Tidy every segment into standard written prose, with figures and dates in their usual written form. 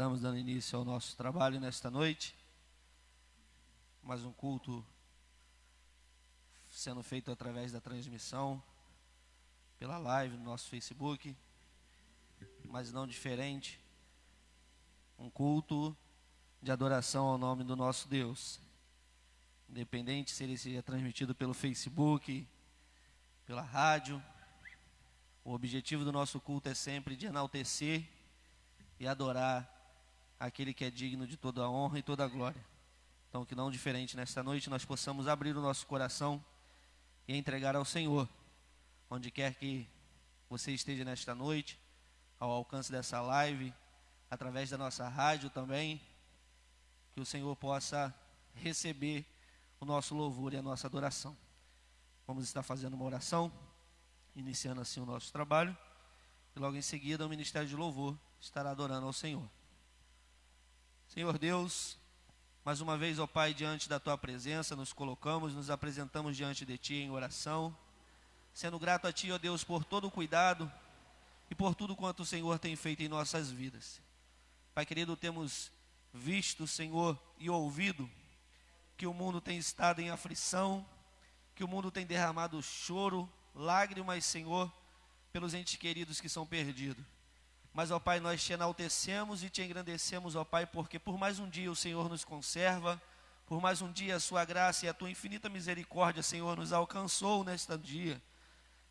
Estaremos dando início ao nosso trabalho nesta noite. Mais um culto sendo feito através da transmissão, pela live no nosso Facebook, mas não diferente. Um culto de adoração ao nome do nosso Deus. Independente se ele seja transmitido pelo Facebook, pela rádio, o objetivo do nosso culto é sempre de enaltecer e adorar aquele que é digno de toda a honra e toda a glória. Então, que não diferente nesta noite, nós possamos abrir o nosso coração e entregar ao Senhor, onde quer que você esteja nesta noite, ao alcance dessa live, através da nossa rádio também, que o Senhor possa receber o nosso louvor e a nossa adoração. Vamos estar fazendo uma oração, iniciando assim o nosso trabalho, e logo em seguida o Ministério de Louvor estará adorando ao Senhor. Senhor Deus, mais uma vez, ó Pai, diante da Tua presença, nos colocamos, nos apresentamos diante de Ti em oração, sendo grato a Ti, ó Deus, por todo o cuidado e por tudo quanto o Senhor tem feito em nossas vidas. Pai querido, temos visto, Senhor, e ouvido que o mundo tem estado em aflição, que o mundo tem derramado choro, lágrimas, Senhor, pelos entes queridos que são perdidos. Mas, ó Pai, nós te enaltecemos e te engrandecemos, ó Pai, porque por mais um dia o Senhor nos conserva, por mais um dia a sua graça e a tua infinita misericórdia, Senhor, nos alcançou nesta dia.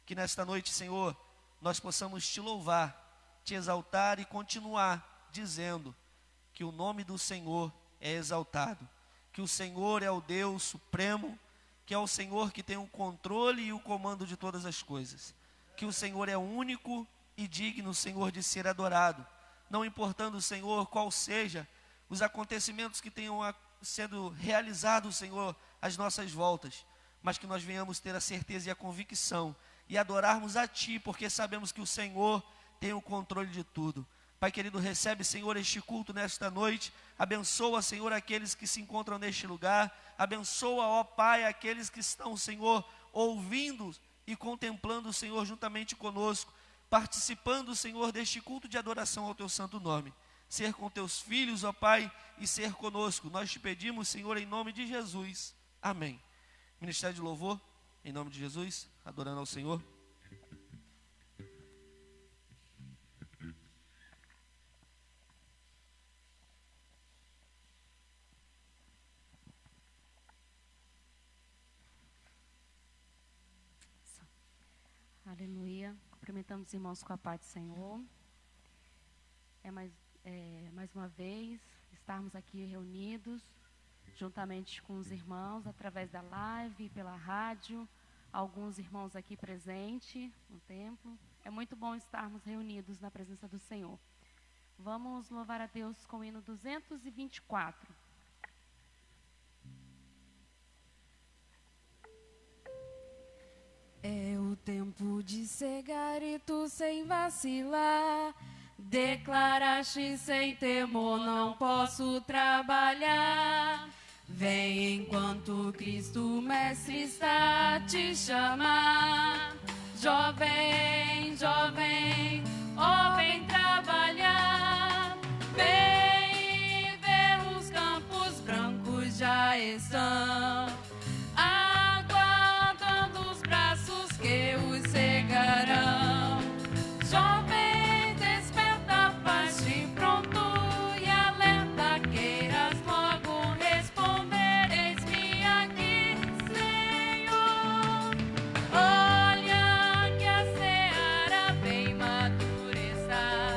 Que nesta noite, Senhor, nós possamos te louvar, te exaltar e continuar dizendo que o nome do Senhor é exaltado, que o Senhor é o Deus supremo, que é o Senhor que tem o controle e o comando de todas as coisas, que o Senhor é único e digno, Senhor, de ser adorado, não importando, Senhor, qual seja os acontecimentos que tenham sendo realizados, Senhor, às nossas voltas, mas que nós venhamos ter a certeza e a convicção e adorarmos a Ti, porque sabemos que o Senhor tem o controle de tudo. Pai querido, recebe, Senhor, este culto nesta noite, abençoa, Senhor, aqueles que se encontram neste lugar, abençoa, ó Pai, aqueles que estão, Senhor, ouvindo e contemplando, Senhor, juntamente conosco, participando, Senhor, deste culto de adoração ao Teu santo nome. Ser com Teus filhos, ó Pai, e ser conosco. Nós te pedimos, Senhor, em nome de Jesus. Amém. Ministério de Louvor, em nome de Jesus, adorando ao Senhor. Aleluia. Cumprimentamos os irmãos com a paz do Senhor. Mais uma vez, estarmos aqui reunidos, juntamente com os irmãos, através da live e pela rádio, alguns irmãos aqui presentes no templo. É muito bom estarmos reunidos na presença do Senhor. Vamos louvar a Deus com o hino 224. É o tempo de cegar e tu sem vacilar, declaraste sem temor, não posso trabalhar. Vem enquanto Cristo Mestre está a te chamar. Jovem, jovem, ó vem trabalhar. Vem ver os campos brancos já estão que os cegarão. Jovem, desperta, faz-te pronto e alerta, queiras logo responder, eis-me aqui, Senhor. Olha que a seara bem madura está.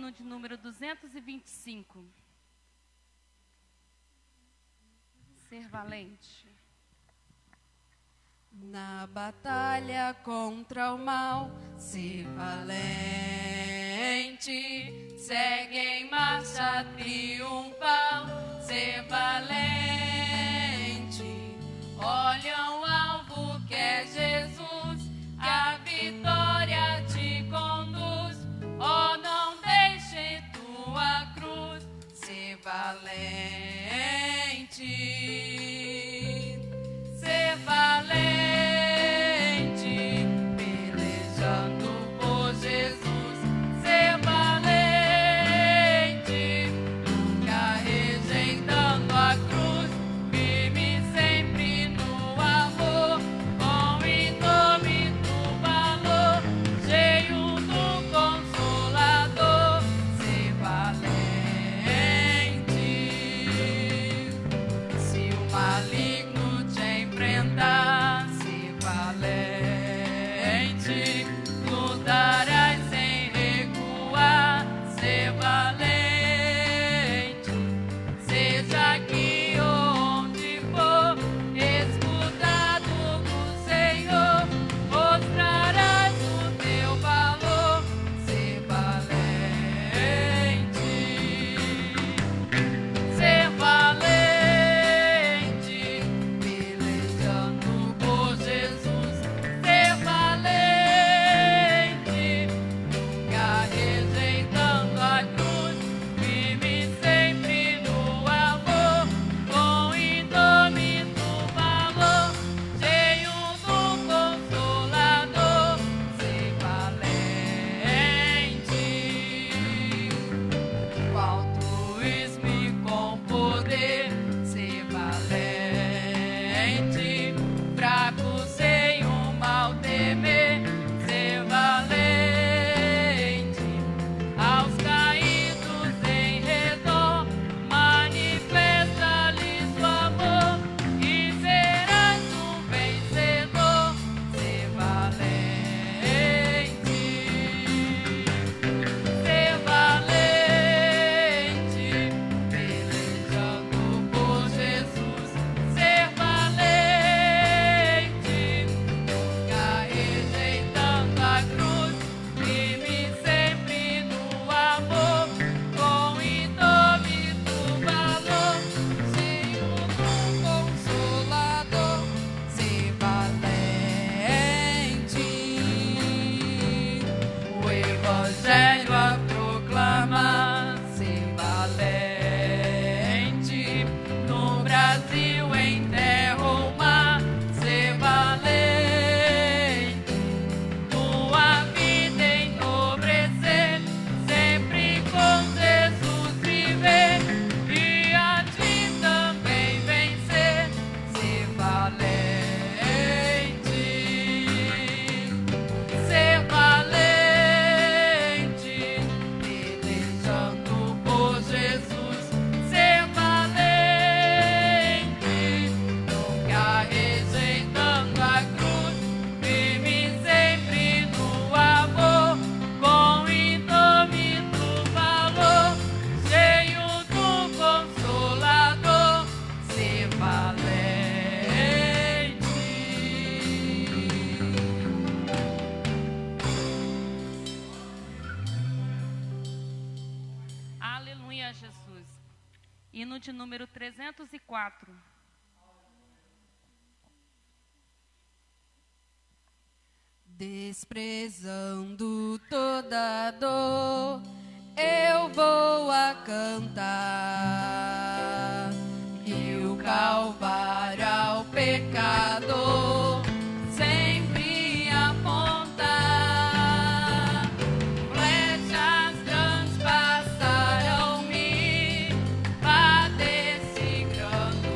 hino de número 225. Ser valente. Na batalha contra o mal, ser valente, segue em marcha triunfal, ser valente, olha o alvo que é Jesus, que a vitória te conduz, oh, não deixe tua cruz, ser valente, ser valente. Hino de número 304. Desprezando toda dor, eu vou a cantar, e o Calvário ao pecador sempre apontar. Flechas transpassaram-me, padeci grando,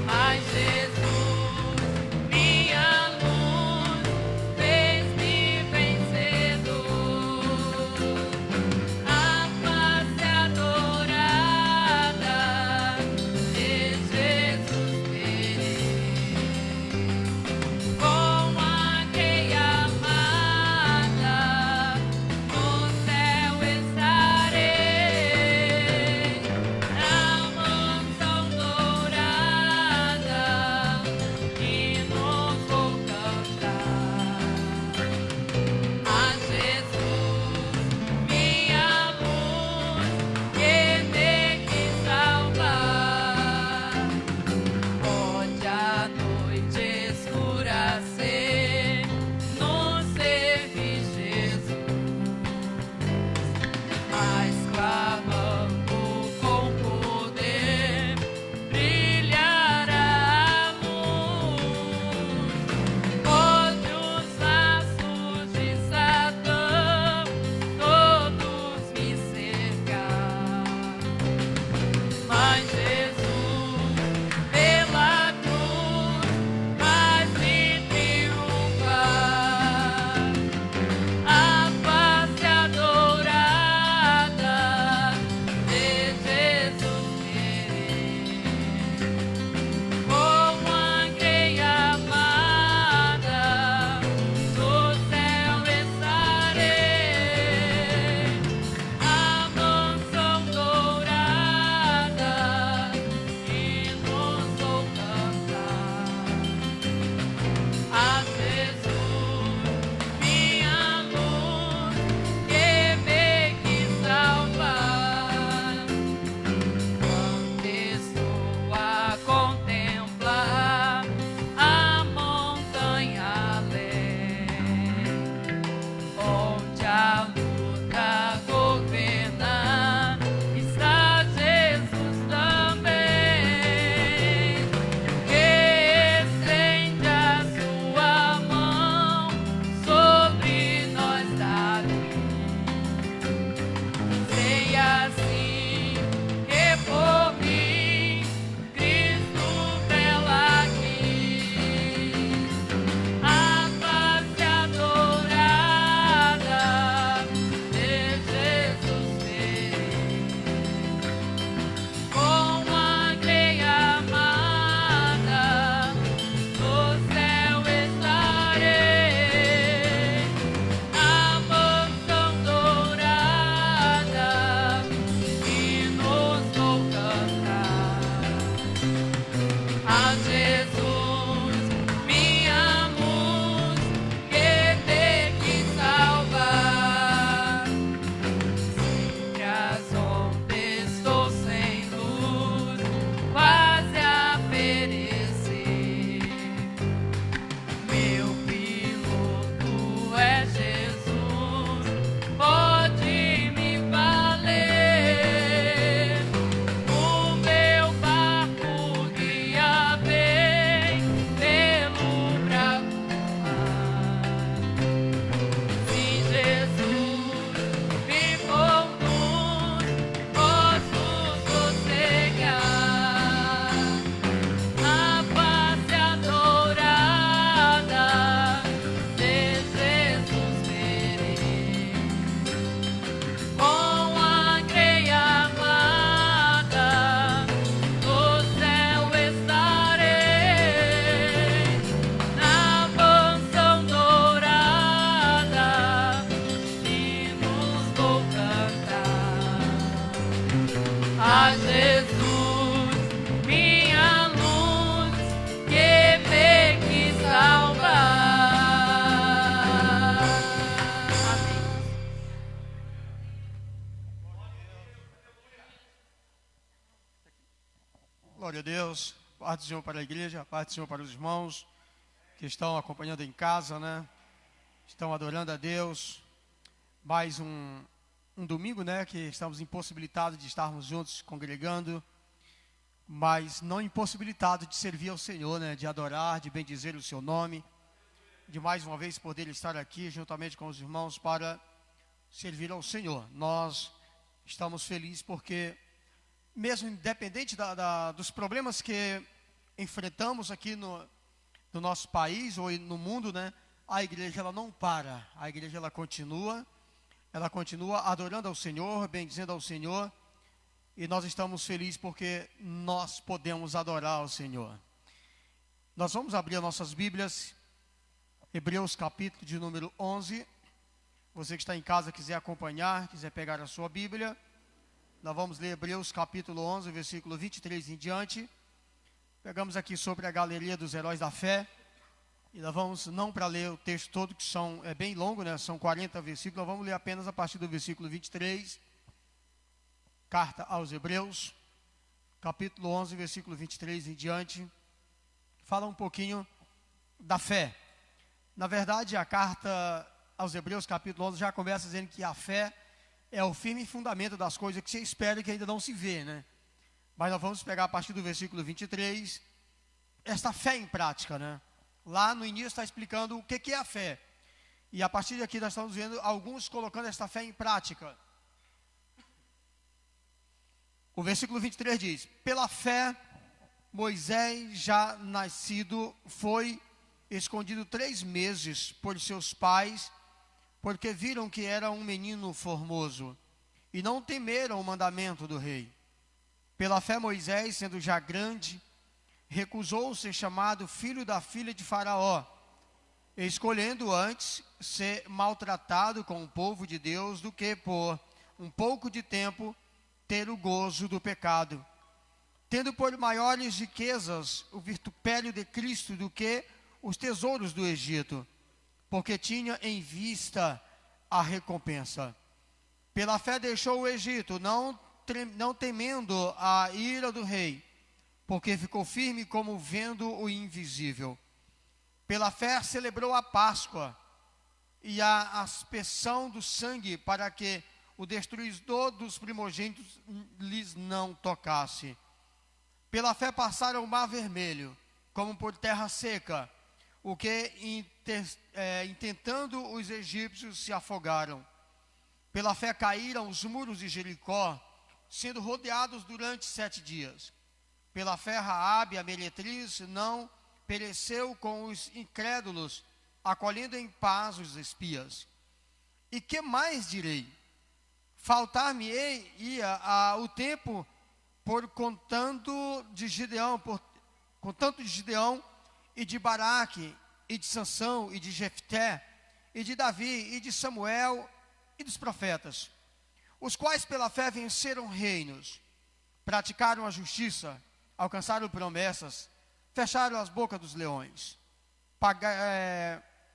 mas Jesus, minha luz, fez-me vencedor. A face Deus, paz do Senhor para a igreja, paz do Senhor para os irmãos que estão acompanhando em casa, né? Estão adorando a Deus. Mais um domingo, né? Que estamos impossibilitados de estarmos juntos congregando, mas não impossibilitados de servir ao Senhor, né? De adorar, de bendizer o seu nome, de mais uma vez poder estar aqui juntamente com os irmãos para servir ao Senhor. Nós estamos felizes porque, mesmo independente dos problemas que enfrentamos aqui no nosso país ou no mundo, né? A igreja ela não para, a igreja ela continua adorando ao Senhor, bendizendo ao Senhor, e nós estamos felizes porque nós podemos adorar ao Senhor. Nós vamos abrir as nossas Bíblias, Hebreus capítulo de número 11, você que está em casa quiser acompanhar, quiser pegar a sua Bíblia, nós vamos ler Hebreus capítulo 11, versículo 23 em diante. Pegamos aqui sobre a galeria dos heróis da fé, e nós vamos, não para ler o texto todo, que é bem longo, né? São 40 versículos, nós vamos ler apenas a partir do versículo 23, carta aos Hebreus, capítulo 11, versículo 23 em diante, fala um pouquinho da fé. Na verdade, a carta aos Hebreus, capítulo 11, já começa dizendo que a fé é o firme fundamento das coisas que você espera e que ainda não se vê, né? Mas nós vamos pegar a partir do versículo 23, esta fé em prática, né? Lá no início está explicando o que é a fé. E a partir daqui nós estamos vendo alguns colocando esta fé em prática. O versículo 23 diz: pela fé, Moisés, já nascido, foi escondido 3 meses por seus pais, porque viram que era um menino formoso, e não temeram o mandamento do rei. Pela fé, Moisés, sendo já grande, recusou ser chamado filho da filha de Faraó, escolhendo antes ser maltratado com o povo de Deus do que, por um pouco de tempo, ter o gozo do pecado, tendo por maiores riquezas o vitupério de Cristo do que os tesouros do Egito, porque tinha em vista a recompensa. Pela fé deixou o Egito, não temendo a ira do rei, porque ficou firme como vendo o invisível. Pela fé celebrou a Páscoa e a aspersão do sangue, para que o destruidor dos primogênitos lhes não tocasse. Pela fé passaram o mar vermelho, como por terra seca, o que intentando os egípcios se afogaram. Pela fé caíram os muros de Jericó, sendo rodeados durante 7 dias. Pela fé Raabe, a meretriz, não pereceu com os incrédulos, acolhendo em paz os espias. E que mais direi? Faltar-me-ia o tempo por contanto de Gideão e de Baraque, e de Sansão, e de Jefté, e de Davi, e de Samuel, e dos profetas, os quais pela fé venceram reinos, praticaram a justiça, alcançaram promessas, fecharam as bocas dos leões,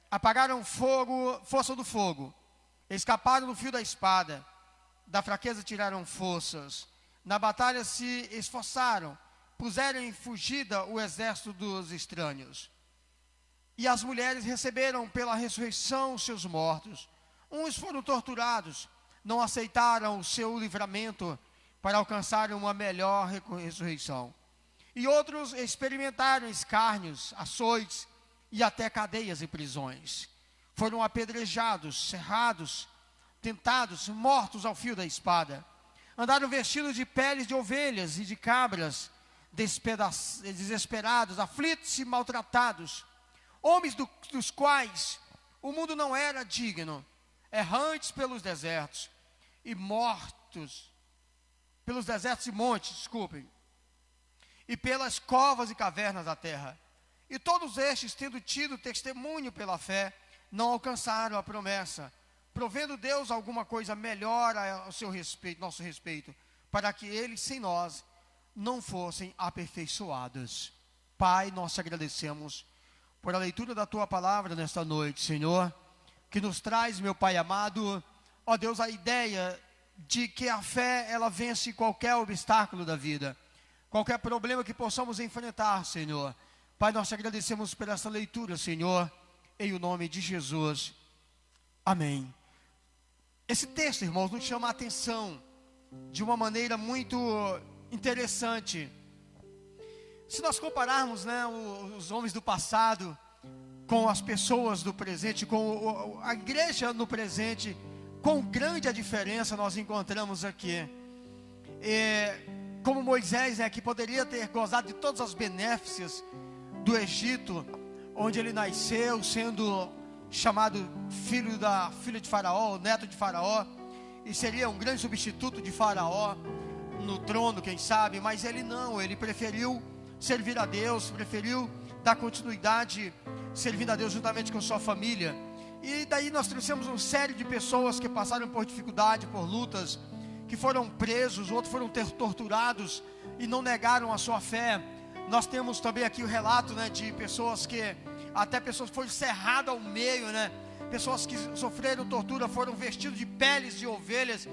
apagaram força do fogo, escaparam do fio da espada, da fraqueza tiraram forças, na batalha se esforçaram, puseram em fugida o exército dos estranhos. E as mulheres receberam pela ressurreição seus mortos. Uns foram torturados, não aceitaram o seu livramento para alcançar uma melhor ressurreição. E outros experimentaram escárnios, açoites e até cadeias e prisões. Foram apedrejados, cerrados, tentados, mortos ao fio da espada. Andaram vestidos de peles de ovelhas e de cabras, desesperados, aflitos e maltratados. Homens dos quais o mundo não era digno, errantes pelos desertos e mortos, pelos desertos e montes, e pelas covas e cavernas da terra. E todos estes, tendo tido testemunho pela fé, não alcançaram a promessa, provendo Deus alguma coisa melhor ao seu respeito, nosso respeito, para que eles, sem nós, não fossem aperfeiçoados. Pai, nós te agradecemos por a leitura da tua palavra nesta noite, Senhor, que nos traz, meu Pai amado, ó Deus, a ideia de que a fé, ela vence qualquer obstáculo da vida. qualquer problema que possamos enfrentar, Senhor. Pai, nós te agradecemos por essa leitura, Senhor, em o nome de Jesus. Amém. Esse texto, irmãos, nos chama a atenção de uma maneira muito interessante. Se nós compararmos, né, os homens do passado com as pessoas do presente, com a igreja no presente, quão grande a diferença nós encontramos aqui. Como Moisés, né, que poderia ter gozado de todas as benéficas do Egito, onde ele nasceu, sendo chamado filho de Faraó, neto de Faraó, e seria um grande substituto de Faraó no trono, quem sabe, mas ele não, ele preferiu servir a Deus, preferiu dar continuidade, servindo a Deus juntamente com sua família. E daí nós trouxemos uma série de pessoas que passaram por dificuldade, por lutas, que foram presos, outros foram torturados e não negaram a sua fé. Nós temos também aqui o relato, né, de pessoas que foram cerradas ao meio, né? Pessoas que sofreram tortura, foram vestidos de peles de ovelhas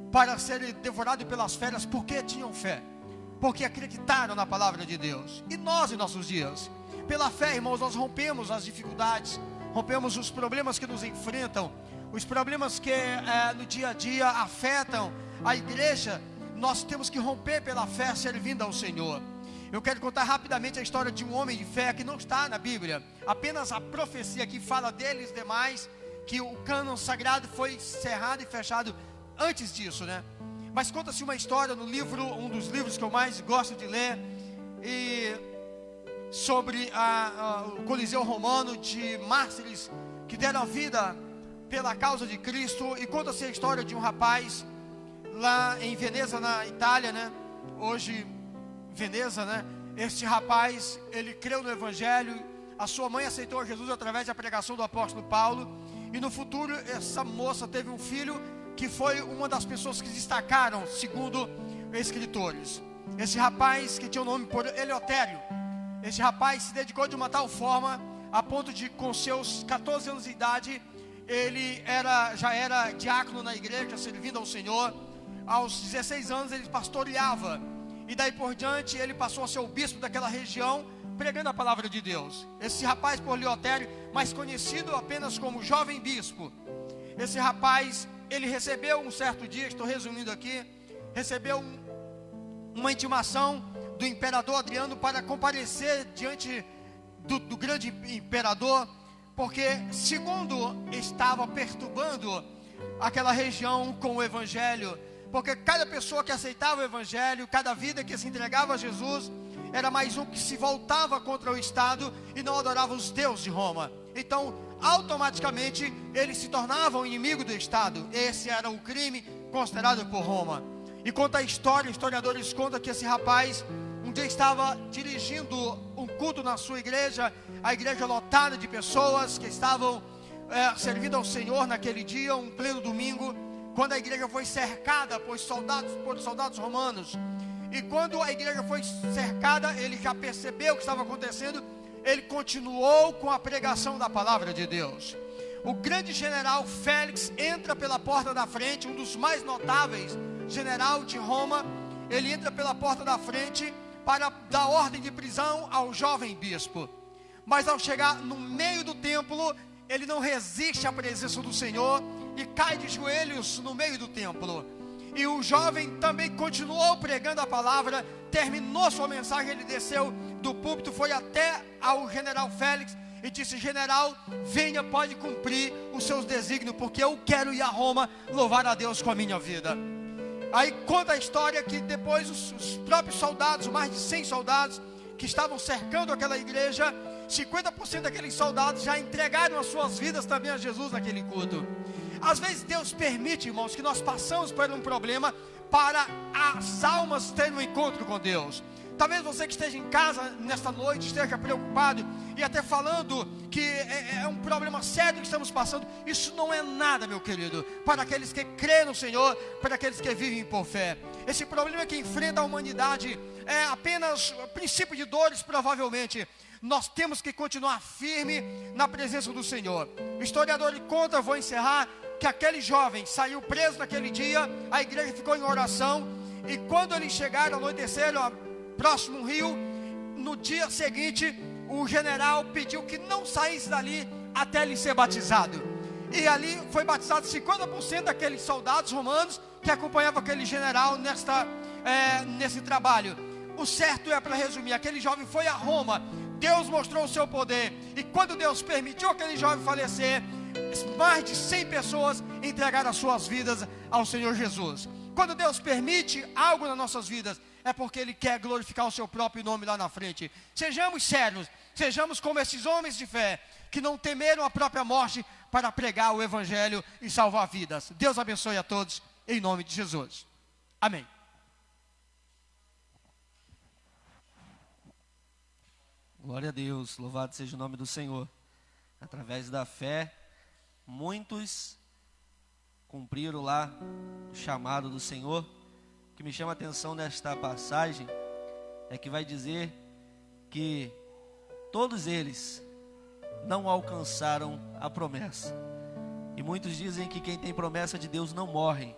para serem devorados pelas feras, porque tinham fé, porque acreditaram na palavra de Deus. E nós, em nossos dias, pela fé, irmãos, nós rompemos as dificuldades, rompemos os problemas que nos enfrentam, os problemas que no dia a dia afetam a igreja. Nós temos que romper pela fé, servindo ao Senhor. Eu quero contar rapidamente a história de um homem de fé que não está na Bíblia, apenas a profecia que fala deles demais, que o cânon sagrado foi cerrado e fechado antes disso, né? Mas conta-se uma história no livro, um dos livros que eu mais gosto de ler, e sobre o Coliseu Romano, de mártires que deram a vida pela causa de Cristo. E conta-se a história de um rapaz lá em Veneza, na Itália, né? Hoje Veneza, né? Este rapaz, ele creu no Evangelho, a sua mãe aceitou Jesus através da pregação do apóstolo Paulo, e no futuro essa moça teve um filho que foi uma das pessoas que destacaram, segundo escritores. Esse rapaz, que tinha o nome por Eleutério, esse rapaz se dedicou de uma tal forma, a ponto de, com seus 14 anos de idade, ele já era diácono na igreja, servindo ao Senhor. Aos 16 anos ele pastoreava, e daí por diante ele passou a ser o bispo daquela região, pregando a palavra de Deus. Esse rapaz, por Eleutério, mais conhecido apenas como jovem bispo, esse rapaz, ele recebeu um certo dia, estou resumindo aqui, recebeu uma intimação do imperador Adriano para comparecer diante do grande imperador, porque segundo estava perturbando aquela região com o Evangelho, porque cada pessoa que aceitava o Evangelho, cada vida que se entregava a Jesus, era mais um que se voltava contra o Estado e não adorava os deuses de Roma. Então, automaticamente, eles se tornavam inimigo do Estado. Esse era o crime considerado por Roma. E conta a história, historiadores contam que esse rapaz um dia estava dirigindo um culto na sua igreja, a igreja lotada de pessoas que estavam servindo ao Senhor naquele dia, um pleno domingo, quando a igreja foi cercada por soldados romanos. E quando a igreja foi cercada, ele já percebeu o que estava acontecendo, ele continuou com a pregação da palavra de Deus. O grande general Félix entra pela porta da frente, um dos mais notáveis general de Roma. Ele entra pela porta da frente para dar ordem de prisão ao jovem bispo. Mas ao chegar no meio do templo, ele não resiste à presença do Senhor e cai de joelhos no meio do templo. E o jovem também continuou pregando a palavra, terminou sua mensagem, ele desceu do púlpito, foi até ao general Félix e disse: general, venha, pode cumprir os seus desígnios, porque eu quero ir a Roma louvar a Deus com a minha vida. Aí conta a história que depois os próprios soldados, mais de 100 soldados que estavam cercando aquela igreja, 50% daqueles soldados já entregaram as suas vidas também a Jesus naquele culto. Às vezes Deus permite, irmãos, que nós passamos por um problema para as almas terem um encontro com Deus. Talvez você que esteja em casa nesta noite esteja preocupado e até falando que é um problema sério que estamos passando. Isso não é nada, meu querido, para aqueles que creem no Senhor, para aqueles que vivem por fé. Esse problema que enfrenta a humanidade é apenas princípio de dores, provavelmente. Nós temos que continuar firme na presença do Senhor. O historiador conta, vou encerrar, que aquele jovem saiu preso naquele dia, a igreja ficou em oração, e quando eles chegaram, anoiteceram, próximo a um rio. No dia seguinte, o general pediu que não saísse dali até ele ser batizado. E ali foi batizado 50% daqueles soldados romanos que acompanhavam aquele general nesse trabalho. O certo é, para resumir, aquele jovem foi a Roma. Deus mostrou o seu poder. E quando Deus permitiu aquele jovem falecer, mais de 100 pessoas entregaram as suas vidas ao Senhor Jesus. Quando Deus permite algo nas nossas vidas, é porque Ele quer glorificar o seu próprio nome lá na frente. Sejamos sérios, sejamos como esses homens de fé, que não temeram a própria morte para pregar o Evangelho e salvar vidas. Deus abençoe a todos, em nome de Jesus. Amém. Glória a Deus, louvado seja o nome do Senhor. Através da fé, muitos cumpriram lá o chamado do Senhor. O que me chama a atenção nesta passagem é que vai dizer que todos eles não alcançaram a promessa. E muitos dizem que quem tem promessa de Deus não morre.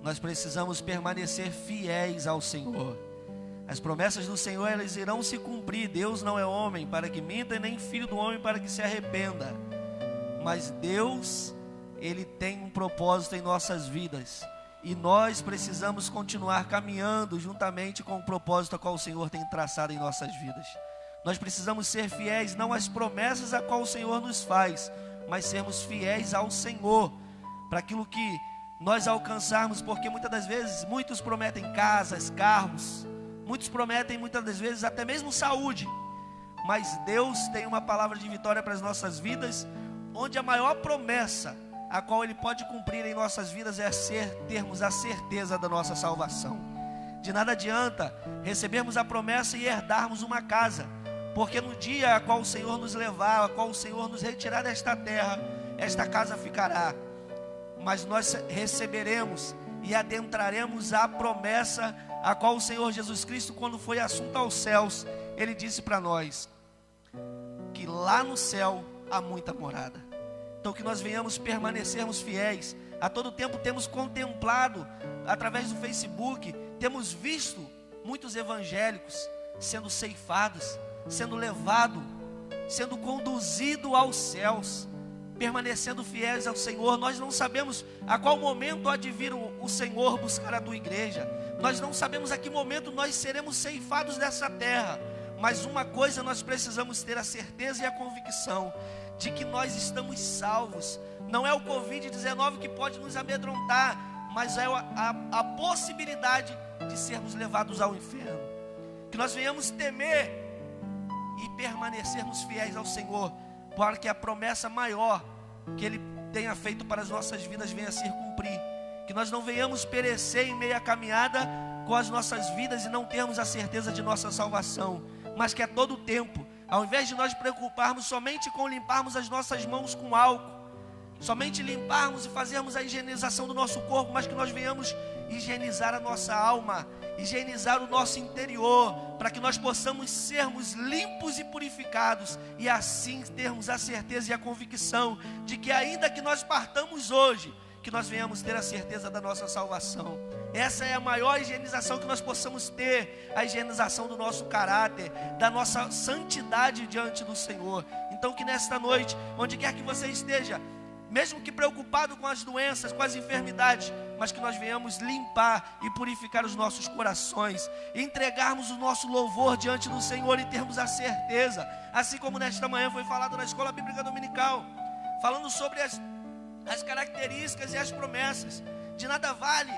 Nós precisamos permanecer fiéis ao Senhor. As promessas do Senhor, elas irão se cumprir. Deus não é homem para que minta, e nem filho do homem para que se arrependa. Mas Deus, Ele tem um propósito em nossas vidas. E nós precisamos continuar caminhando juntamente com o propósito a qual o Senhor tem traçado em nossas vidas. Nós precisamos ser fiéis não às promessas a qual o Senhor nos faz, mas sermos fiéis ao Senhor, para aquilo que nós alcançarmos, porque muitas das vezes, muitos prometem casas, carros, muitos prometem muitas das vezes até mesmo saúde, mas Deus tem uma palavra de vitória para as nossas vidas, onde a maior promessa a qual Ele pode cumprir em nossas vidas é termos a certeza da nossa salvação. De nada adianta recebermos a promessa e herdarmos uma casa, porque no dia a qual o Senhor nos levar, a qual o Senhor nos retirar desta terra, esta casa ficará. Mas nós receberemos e adentraremos a promessa a qual o Senhor Jesus Cristo, quando foi assunto aos céus, Ele disse para nós que lá no céu há muita morada. Então que nós venhamos permanecermos fiéis. A todo tempo temos contemplado, através do Facebook, temos visto muitos evangélicos sendo ceifados, sendo levados, sendo conduzidos aos céus, permanecendo fiéis ao Senhor. Nós não sabemos a qual momento há de vir o Senhor buscar a tua igreja. Nós não sabemos a que momento nós seremos ceifados dessa terra. Mas uma coisa nós precisamos ter a certeza e a convicção de que nós estamos salvos. Não é o Covid-19 que pode nos amedrontar, mas é a possibilidade de sermos levados ao inferno. Que nós venhamos temer e permanecermos fiéis ao Senhor, para que a promessa maior que Ele tenha feito para as nossas vidas venha a se cumprir. Que nós não venhamos perecer em meio à caminhada com as nossas vidas e não termos a certeza de nossa salvação, mas que a todo tempo, ao invés de nós preocuparmos somente com limparmos as nossas mãos com álcool, somente limparmos e fazermos a higienização do nosso corpo, mas que nós venhamos higienizar a nossa alma, higienizar o nosso interior, para que nós possamos sermos limpos e purificados, e assim termos a certeza e a convicção de que ainda que nós partamos hoje, que nós venhamos ter a certeza da nossa salvação. Essa é a maior higienização que nós possamos ter, a higienização do nosso caráter, da nossa santidade diante do Senhor. Então que nesta noite, onde quer que você esteja, mesmo que preocupado com as doenças, com as enfermidades, mas que nós venhamos limpar e purificar os nossos corações, e entregarmos o nosso louvor diante do Senhor e termos a certeza, assim como nesta manhã foi falado na Escola Bíblica Dominical, falando sobre as características e as promessas. De nada vale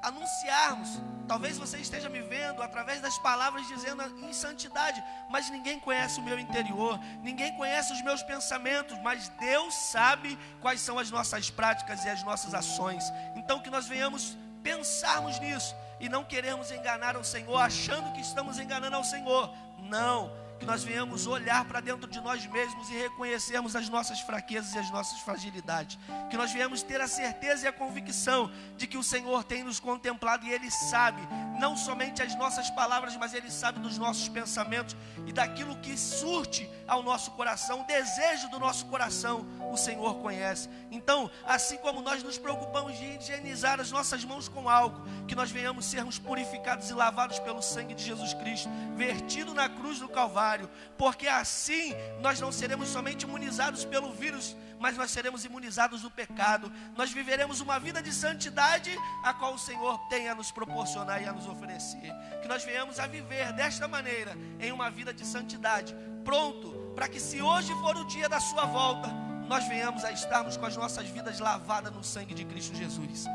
anunciarmos, talvez você esteja me vendo através das palavras dizendo em santidade, mas ninguém conhece o meu interior, ninguém conhece os meus pensamentos, mas Deus sabe quais são as nossas práticas e as nossas ações. Então que nós venhamos pensarmos nisso e não queremos enganar ao Senhor, achando que estamos enganando ao Senhor. Não, que nós venhamos olhar para dentro de nós mesmos e reconhecermos as nossas fraquezas e as nossas fragilidades, que nós venhamos ter a certeza e a convicção de que o Senhor tem nos contemplado e Ele sabe, não somente as nossas palavras, mas Ele sabe dos nossos pensamentos e daquilo que surte ao nosso coração, o desejo do nosso coração, o Senhor conhece. Então, assim como nós nos preocupamos de higienizar as nossas mãos com álcool, que nós venhamos sermos purificados e lavados pelo sangue de Jesus Cristo, vertido na cruz do Calvário, porque assim nós não seremos somente imunizados pelo vírus, mas nós seremos imunizados do pecado. Nós viveremos uma vida de santidade, a qual o Senhor tem a nos proporcionar e a nos oferecer. Que nós venhamos a viver desta maneira, em uma vida de santidade, pronto para que, se hoje for o dia da sua volta, nós venhamos a estarmos com as nossas vidas lavadas no sangue de Cristo Jesus.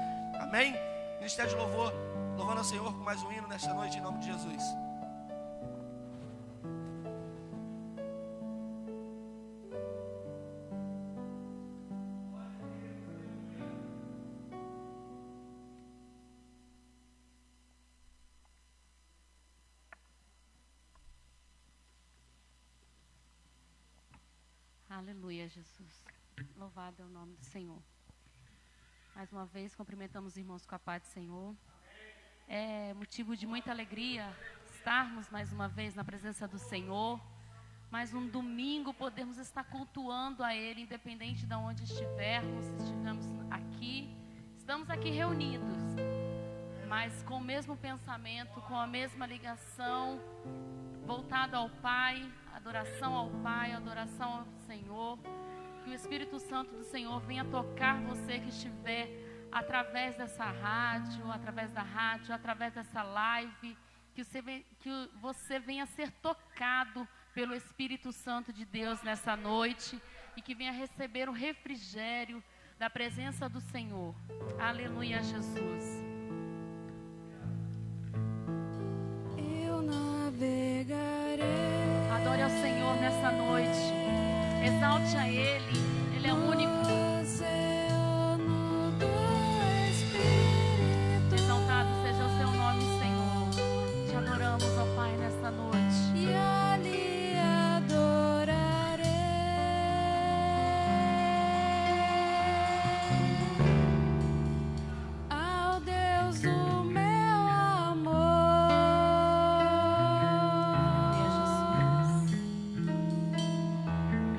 Amém? Ministério de Louvor, louvando ao Senhor com mais um hino nesta noite, em nome de Jesus. Aleluia, Jesus. Louvado é o nome do Senhor. Mais uma vez, cumprimentamos os irmãos com a paz do Senhor. É motivo de muita alegria estarmos mais uma vez na presença do Senhor. Mais um domingo podemos estar cultuando a Ele, independente de onde estivermos. Estivemos aqui, estamos aqui reunidos, mas com o mesmo pensamento, com a mesma ligação, voltado ao Pai, adoração ao Pai, adoração ao Senhor. Que o Espírito Santo do Senhor venha tocar você que estiver através dessa rádio, através da rádio, através dessa live. Que você venha ser tocado pelo Espírito Santo de Deus nessa noite e que venha receber o refrigério da presença do Senhor. Aleluia, Jesus. Eu navegarei. Adore ao Senhor nessa noite. Exalte a Ele. Ele é o único. Exaltado seja o seu nome, Senhor. Te adoramos, ó Pai, nesta noite. E ali adorarei ao Deus do meu amor.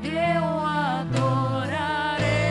Eu adorarei.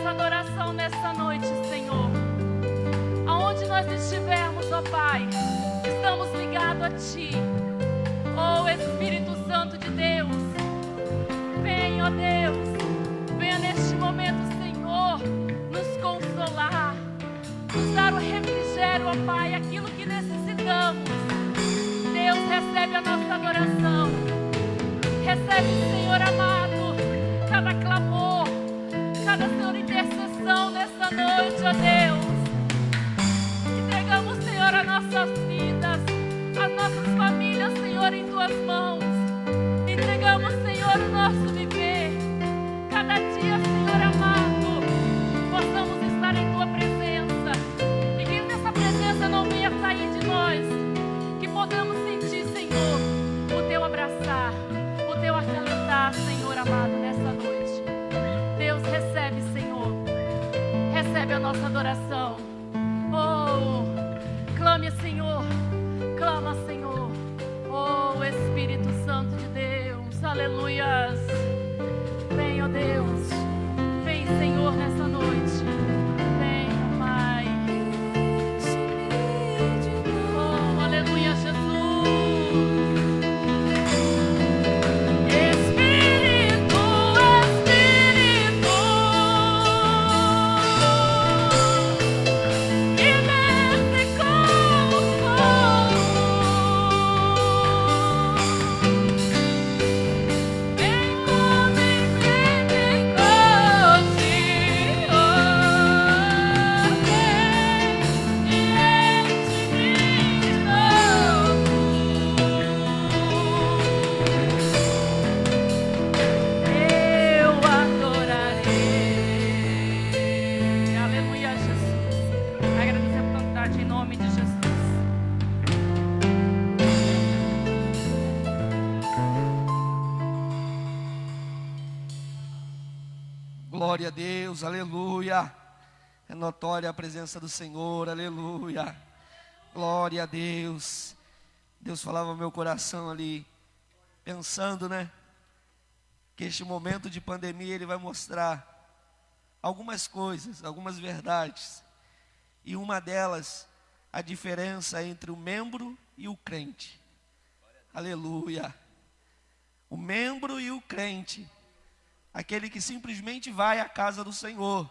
nossa adoração nessa noite, Senhor. Aonde nós estivermos, ó Pai, estamos ligados a Ti. Oh Espírito Santo de Deus, vem, ó Deus, venha neste momento, Senhor, nos consolar, nos dar o refrigério, ó Pai, aquilo que necessitamos. Deus, recebe a nossa adoração. Recebe, Senhor amado, cada clamor, cada, Senhor, intercessão nessa noite, ó Deus. Entregamos, Senhor, as nossas vidas, as nossas famílias, Senhor, em Tuas mãos. Entregamos, Senhor, o nosso viver. Cada dia, Senhor amado, possamos estar em Tua presença. E que essa presença não venha sair de nós. Que podamos sentir, Senhor, o Teu abraçar, o Teu acalentar, Senhor amado, nessa noite. Deus, recebe, Senhor. Recebe a nossa adoração. Oh, clame, Senhor. Clama, Senhor. Oh, Espírito Santo de Deus. Aleluias. Vem, ó Deus. Vem, Senhor, nessa noite. Vem, Pai. Oh, aleluia, Jesus. Espírito, Espírito, que desce como fogo. Vem como em Pentecostes, oh, vem e enche-me de novo. Eu adorarei. Aleluia, Jesus. Agradecer por cantar em nome de Jesus. Glória a Deus, aleluia. É notória a presença do Senhor, aleluia. Glória a Deus. Deus falava no meu coração ali, pensando, né? Que este momento de pandemia Ele vai mostrar algumas coisas, algumas verdades. E uma delas, a diferença entre o membro e o crente. Aleluia. O membro e o crente. Aquele que simplesmente vai à casa do Senhor,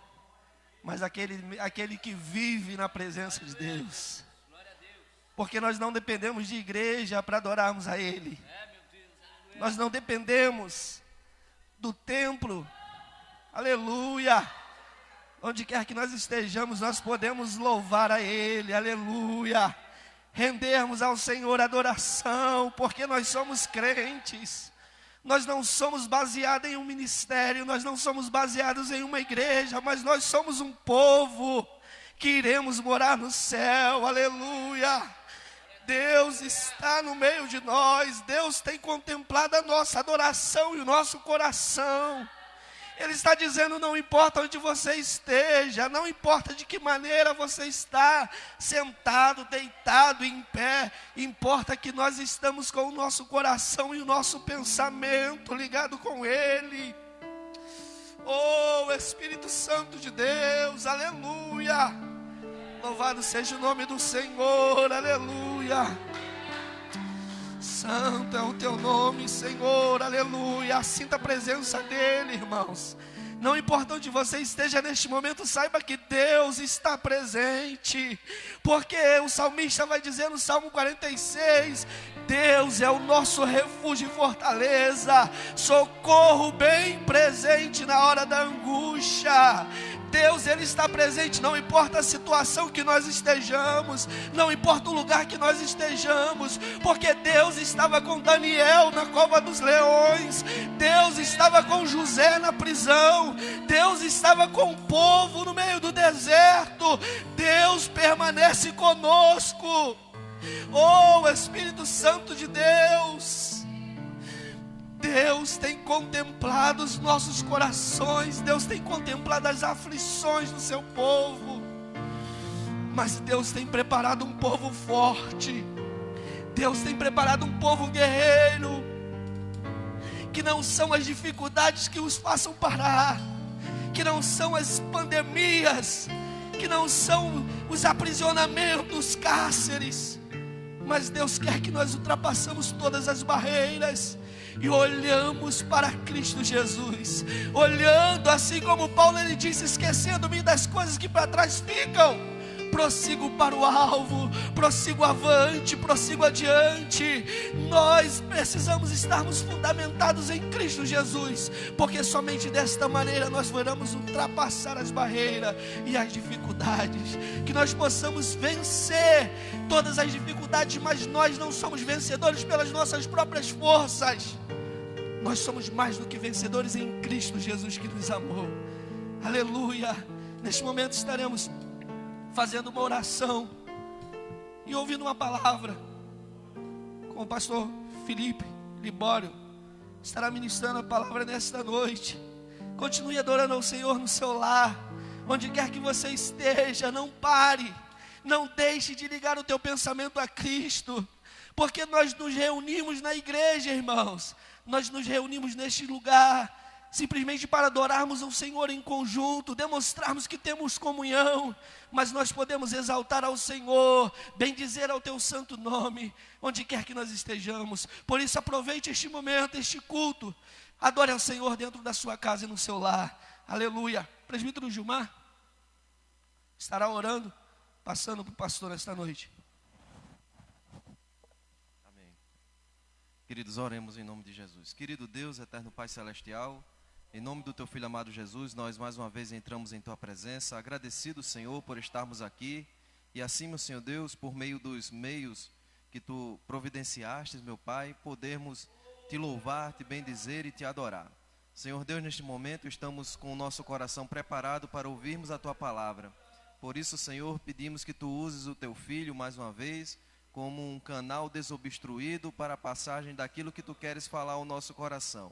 mas aquele que vive na presença de Deus. Porque nós não dependemos de igreja para adorarmos a Ele. Nós não dependemos do templo. Aleluia. Onde quer que nós estejamos, nós podemos louvar a Ele. Aleluia. Rendermos ao Senhor adoração, porque nós somos crentes. Nós não somos baseados em um ministério, nós não somos baseados em uma igreja, mas nós somos um povo que iremos morar no céu, aleluia. Deus está no meio de nós, Deus tem contemplado a nossa adoração e o nosso coração. Ele está dizendo, não importa onde você esteja, não importa de que maneira você está, sentado, deitado, em pé, importa que nós estamos com o nosso coração e o nosso pensamento ligado com Ele. Oh, Espírito Santo de Deus, aleluia. Louvado seja o nome do Senhor, aleluia. Santo é o Teu nome, Senhor, aleluia. Sinta a presença dEle, irmãos. Não importa onde você esteja neste momento, saiba que Deus está presente. Porque o salmista vai dizer no Salmo 46, Deus é o nosso refúgio e fortaleza, socorro bem presente na hora da angústia. Deus, Ele está presente, não importa a situação que nós estejamos, não importa o lugar que nós estejamos, porque Deus estava com Daniel na cova dos leões, Deus estava com José na prisão, Deus estava com o povo no meio do deserto, Deus permanece conosco. Oh, Espírito Santo de Deus, Deus tem contemplado os nossos corações, Deus tem contemplado as aflições do seu povo, mas Deus tem preparado um povo forte, Deus tem preparado um povo guerreiro, que não são as dificuldades que os façam parar, que não são as pandemias, que não são os aprisionamentos, cárceres, mas Deus quer que nós ultrapassamos todas as barreiras e olhamos para Cristo Jesus, olhando assim como Paulo, ele disse, esquecendo-me das coisas que para trás ficam, prossigo para o alvo, prossigo avante, prossigo adiante. Nós precisamos estarmos fundamentados em Cristo Jesus, porque somente desta maneira nós vamos ultrapassar as barreiras e as dificuldades, que nós possamos vencer todas as dificuldades, mas nós não somos vencedores pelas nossas próprias forças, nós somos mais do que vencedores em Cristo Jesus que nos amou. Aleluia. Neste momento estaremos fazendo uma oração e ouvindo uma palavra com o pastor Felipe Libório. Estará ministrando a palavra nesta noite. Continue adorando ao Senhor no seu lar, onde quer que você esteja. Não pare, não deixe de ligar o teu pensamento a Cristo, porque nós nos reunimos na igreja, irmãos. Nós nos reunimos neste lugar simplesmente para adorarmos ao Senhor em conjunto, demonstrarmos que temos comunhão, mas nós podemos exaltar ao Senhor, bendizer ao teu santo nome, onde quer que nós estejamos. Por isso aproveite este momento, este culto, adore ao Senhor dentro da sua casa e no seu lar. Aleluia. Presbítero Gilmar estará orando, passando para o pastor esta noite. Amém. Queridos, oremos em nome de Jesus. Querido Deus, eterno Pai Celestial, em nome do teu Filho amado Jesus, nós mais uma vez entramos em tua presença, agradecido, Senhor, por estarmos aqui, e assim, meu Senhor Deus, por meio dos meios que tu providenciaste, meu Pai, podermos te louvar, te bendizer e te adorar. Senhor Deus, neste momento estamos com o nosso coração preparado para ouvirmos a tua palavra. Por isso, Senhor, pedimos que tu uses o teu Filho mais uma vez como um canal desobstruído para a passagem daquilo que tu queres falar ao nosso coração.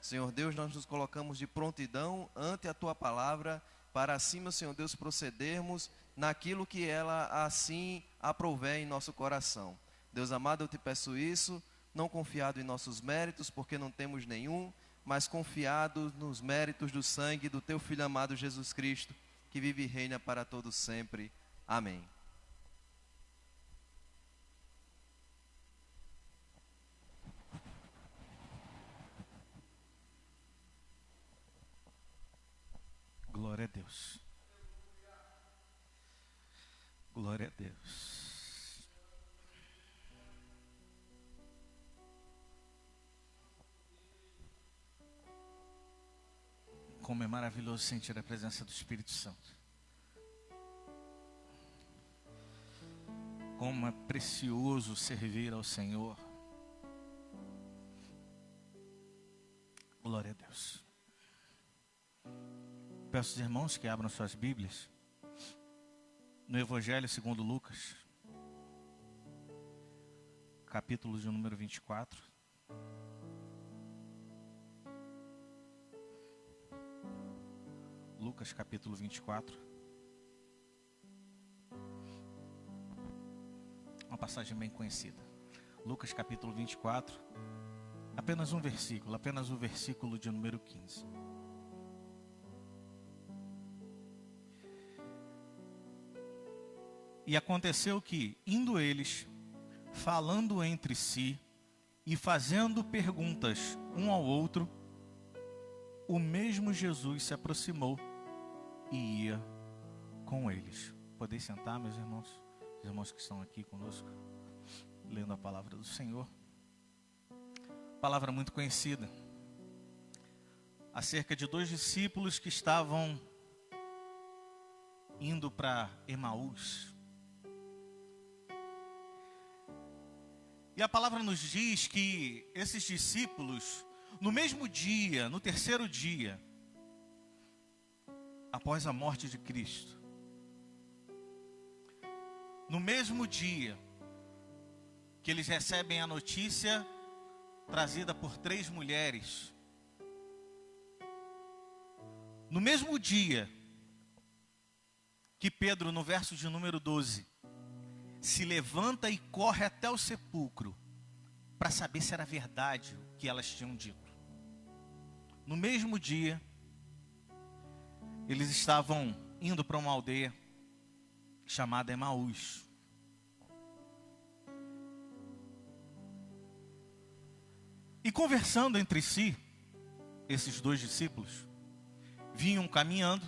Senhor Deus, nós nos colocamos de prontidão ante a tua palavra, para assim, meu Senhor Deus, procedermos naquilo que ela assim aprouver em nosso coração. Deus amado, eu te peço isso, não confiado em nossos méritos, porque não temos nenhum, mas confiado nos méritos do sangue do teu Filho amado Jesus Cristo, que vive e reina para todos sempre. Amém. Glória a Deus. Glória a Deus. Como é maravilhoso sentir a presença do Espírito Santo. Como é precioso servir ao Senhor. Glória a Deus. Peço aos irmãos que abram suas Bíblias no Evangelho segundo Lucas, capítulo de número 24. Lucas capítulo 24. Uma passagem bem conhecida. Lucas capítulo 24. Apenas um versículo, apenas o versículo de número 15. E aconteceu que, indo eles, falando entre si e fazendo perguntas um ao outro, o mesmo Jesus se aproximou e ia com eles. Podeis sentar, meus irmãos? Os irmãos que estão aqui conosco, lendo a palavra do Senhor. Palavra muito conhecida. Acerca de 2 discípulos que estavam indo para Emaús. E a palavra nos diz que esses discípulos, no mesmo dia, no terceiro dia, após a morte de Cristo, no mesmo dia que eles recebem a notícia trazida por 3 mulheres, no mesmo dia que Pedro, no verso de número 12, se levanta e corre até o sepulcro para saber se era verdade o que elas tinham dito. No mesmo dia, eles estavam indo para uma aldeia chamada Emaús. E conversando entre si, esses dois discípulos vinham caminhando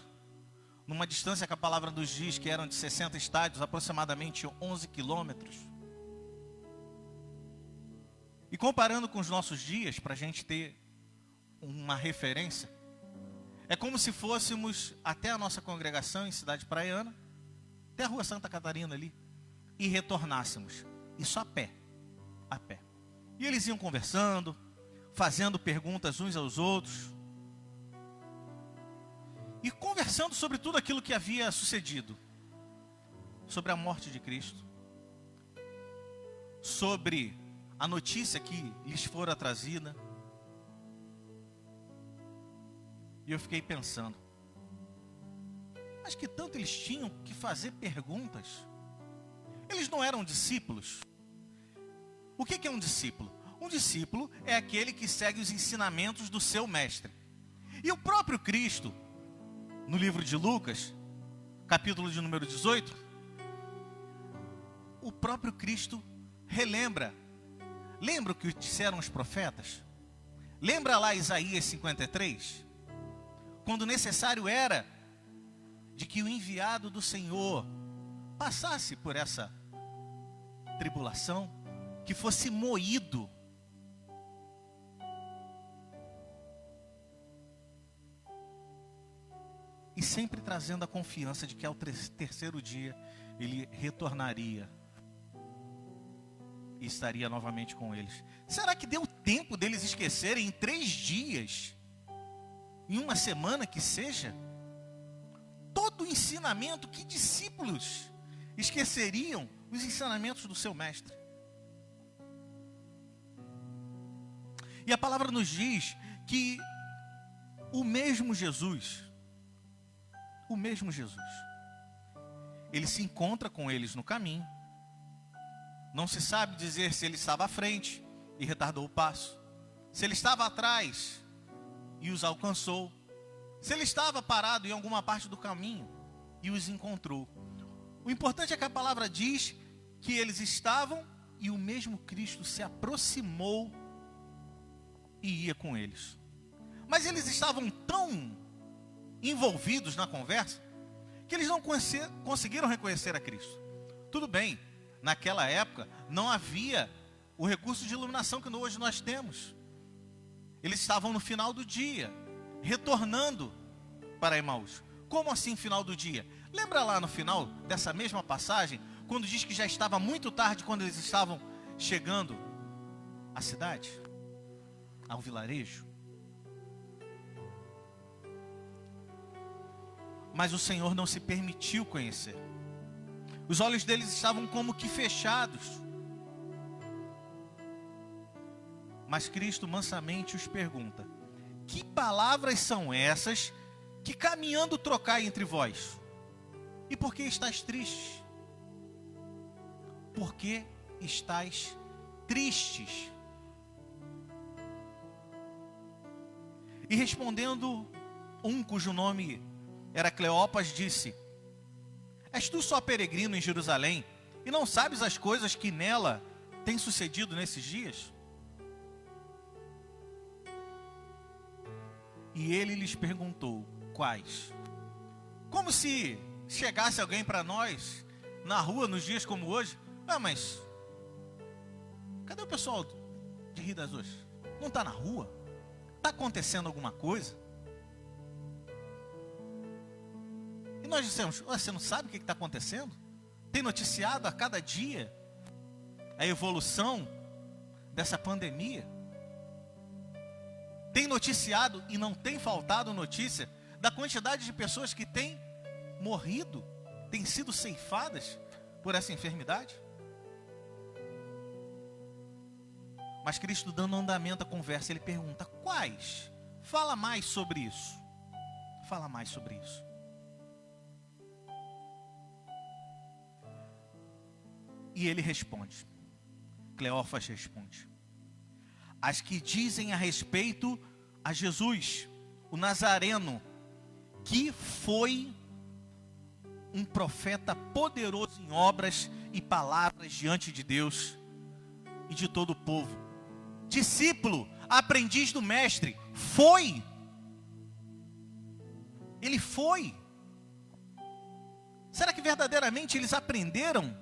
numa distância que a palavra nos diz que eram de 60 estádios, aproximadamente 11 quilômetros. E comparando com os nossos dias, para a gente ter uma referência, é como se fôssemos até a nossa congregação em Cidade Praiana, até a rua Santa Catarina ali, e retornássemos. Isso a pé. A pé. E eles iam conversando, fazendo perguntas uns aos outros, e conversando sobre tudo aquilo que havia sucedido, sobre a morte de Cristo, sobre a notícia que lhes fora trazida. E eu fiquei pensando, mas que tanto eles tinham que fazer perguntas? Eles não eram discípulos? O que é um discípulo? Um discípulo é aquele que segue os ensinamentos do seu mestre. E o próprio Cristo, no livro de Lucas, capítulo de número 18, o próprio Cristo relembra. Lembra o que disseram os profetas? Lembra lá Isaías 53? Quando necessário era de que o enviado do Senhor passasse por essa tribulação, que fosse moído. E sempre trazendo a confiança de que ao terceiro dia ele retornaria e estaria novamente com eles. Será que deu tempo deles esquecerem em 3 dias, em uma semana que seja, todo o ensinamento? Que discípulos esqueceriam os ensinamentos do seu mestre? E a palavra nos diz que o mesmo Jesus, ele se encontra com eles no caminho. Não se sabe dizer se ele estava à frente e retardou o passo, se ele estava atrás e os alcançou, se ele estava parado em alguma parte do caminho e os encontrou. O importante é que a palavra diz que eles estavam e o mesmo Cristo se aproximou e ia com eles. Mas eles estavam tão envolvidos na conversa que eles não conseguiram reconhecer a Cristo. Tudo bem, naquela época não havia o recurso de iluminação que hoje nós temos. Eles estavam no final do dia, retornando para Emaús. Como assim final do dia? Lembra lá no final dessa mesma passagem, quando diz que já estava muito tarde quando eles estavam chegando à cidade, ao vilarejo? Mas o Senhor não se permitiu conhecer. Os olhos deles estavam como que fechados. Mas Cristo mansamente os pergunta: que palavras são essas que caminhando trocai entre vós? E por que estáis tristes? Por que estáis tristes? E respondendo um cujo nome era Cleopas, disse: és tu só peregrino em Jerusalém e não sabes as coisas que nela têm sucedido nesses dias? E ele lhes perguntou: quais? Como se chegasse alguém para nós na rua nos dias como hoje: ah, mas cadê o pessoal de Rio das Ostras? Não está na rua? Está acontecendo alguma coisa? E nós dissemos: você não sabe o que está acontecendo? Tem noticiado a cada dia a evolução dessa pandemia? Tem noticiado e não tem faltado notícia da quantidade de pessoas que têm morrido, têm sido ceifadas por essa enfermidade? Mas Cristo, dando andamento à conversa, ele pergunta: quais? Fala mais sobre isso. Fala mais sobre isso. E ele responde, Cleófas responde: as que dizem a respeito a Jesus, o Nazareno, que foi um profeta poderoso em obras e palavras diante de Deus e de todo o povo. Discípulo, aprendiz do mestre, foi. Ele foi. Será que verdadeiramente eles aprenderam?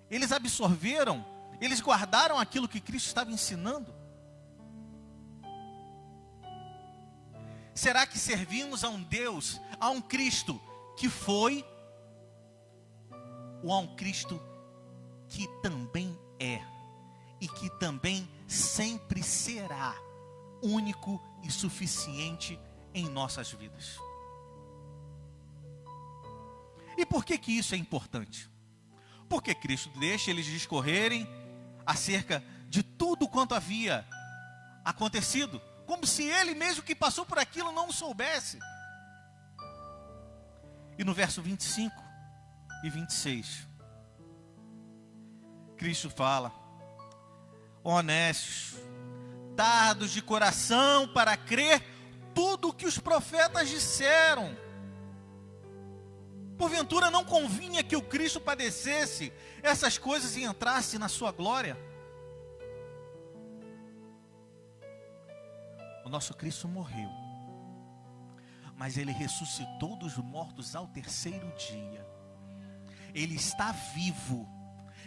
Eles absorveram? Eles guardaram aquilo que Cristo estava ensinando? Será que servimos a um Deus, a um Cristo que foi, ou a um Cristo que também é e que também sempre será único e suficiente em nossas vidas? E por que isso é importante? Porque Cristo deixa eles discorrerem acerca de tudo quanto havia acontecido, como se ele mesmo que passou por aquilo não soubesse. E no verso 25 e 26, Cristo fala: honestos, tardos de coração para crer tudo o que os profetas disseram. Porventura não convinha que o Cristo padecesse essas coisas e entrasse na sua glória? O nosso Cristo morreu, mas Ele ressuscitou dos mortos ao terceiro dia. Ele está vivo.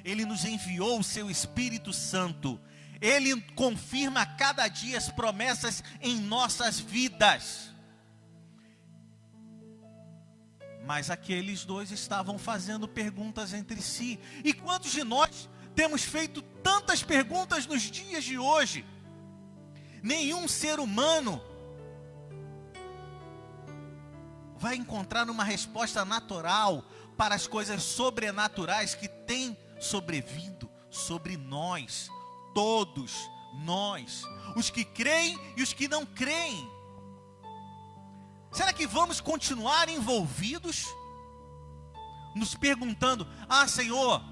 Ele nos enviou o seu Espírito Santo. Ele confirma a cada dia as promessas em nossas vidas. Mas aqueles dois estavam fazendo perguntas entre si. E quantos de nós temos feito tantas perguntas nos dias de hoje? Nenhum ser humano vai encontrar uma resposta natural para as coisas sobrenaturais que têm sobrevindo sobre nós, todos nós, os que creem e os que não creem. Será que vamos continuar envolvidos, nos perguntando: ah, Senhor,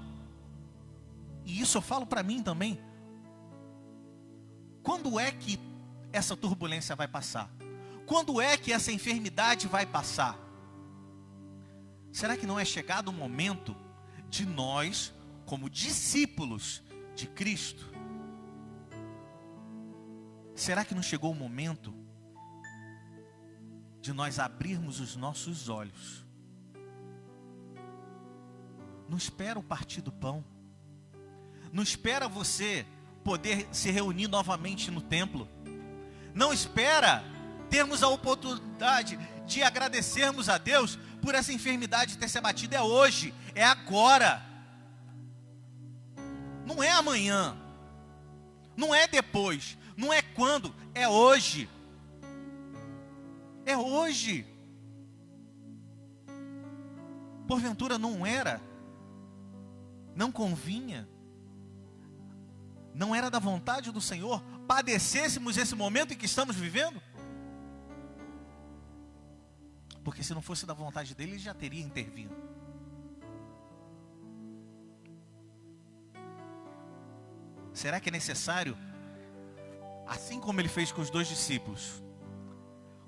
e isso eu falo para mim também, quando é que essa turbulência vai passar? Quando é que essa enfermidade vai passar? Será que não é chegado o momento de nós, como discípulos de Cristo, será que não chegou o momento de nós abrirmos os nossos olhos? Não espera o partir do pão, não espera você poder se reunir novamente no templo, não espera termos a oportunidade de agradecermos a Deus por essa enfermidade ter se abatido. É hoje, é agora, não é amanhã, não é depois, não é quando, é hoje. É hoje. Porventura não era, não convinha, não era da vontade do Senhor padecêssemos esse momento em que estamos vivendo? Porque se não fosse da vontade dele, ele já teria intervindo. Será que é necessário, assim como ele fez com os dois discípulos,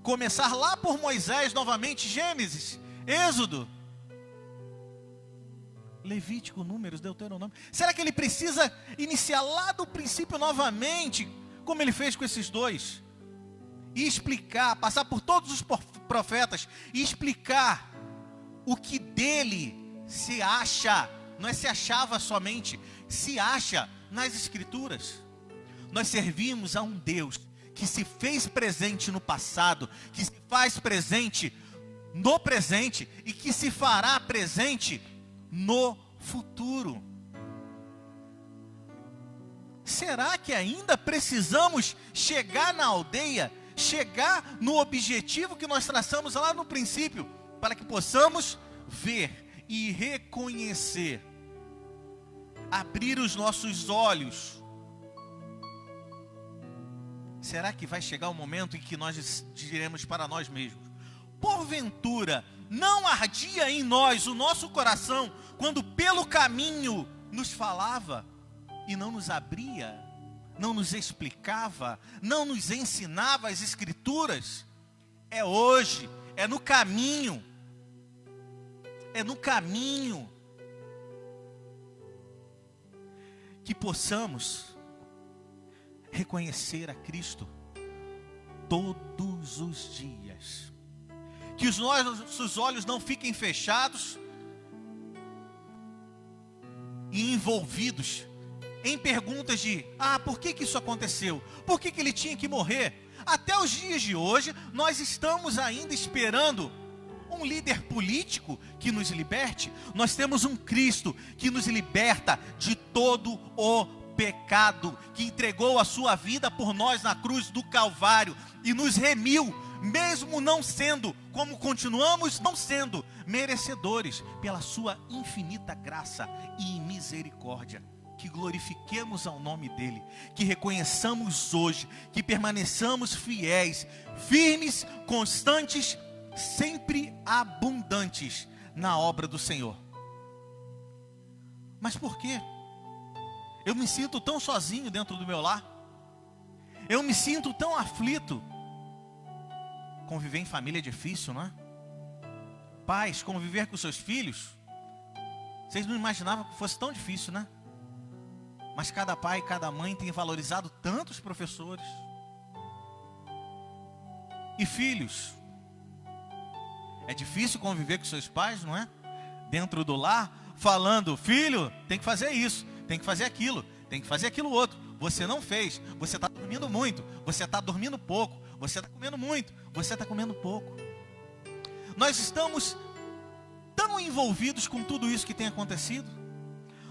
começar lá por Moisés novamente, Gênesis, Êxodo, Levítico, Números, Deuteronômio? Será que ele precisa iniciar lá do princípio novamente, como ele fez com esses dois? E explicar, passar por todos os profetas e explicar o que dele se acha, não é se achava somente, se acha nas Escrituras. Nós servimos a um Deus que se fez presente no passado, que se faz presente no presente e que se fará presente no futuro. Será que ainda precisamos chegar na aldeia, chegar no objetivo que nós traçamos lá no princípio, para que possamos ver e reconhecer, abrir os nossos olhos? Será que vai chegar o momento em que nós diremos para nós mesmos: porventura não ardia em nós o nosso coração, quando pelo caminho nos falava e não nos abria, não nos explicava, não nos ensinava as Escrituras? É hoje, É no caminho. É no caminho que possamos reconhecer a Cristo todos os dias. Que os nossos olhos não fiquem fechados e envolvidos em perguntas de: por que isso aconteceu? Por que ele tinha que morrer? Até os dias de hoje, nós estamos ainda esperando um líder político que nos liberte. Nós temos um Cristo que nos liberta de todo o pecado, que entregou a sua vida por nós na cruz do Calvário e nos remiu, mesmo não sendo, como continuamos não sendo, merecedores, pela sua infinita graça e misericórdia. Que glorifiquemos ao nome dele, que reconheçamos hoje, que permaneçamos fiéis, firmes, constantes, sempre abundantes na obra do Senhor. Mas por quê? Eu me sinto tão sozinho dentro do meu lar. Eu me sinto tão aflito. Conviver em família é difícil, não é? Pais, conviver com seus filhos, vocês não imaginavam que fosse tão difícil, né? Mas cada pai e cada mãe tem valorizado tantos professores. E filhos, é difícil conviver com seus pais, não é? Dentro do lar, falando: filho, tem que fazer isso, tem que fazer aquilo, tem que fazer aquilo outro. Você não fez, você está dormindo muito, você está dormindo pouco, você está comendo muito, você está comendo pouco. Nós estamos tão envolvidos com tudo isso que tem acontecido.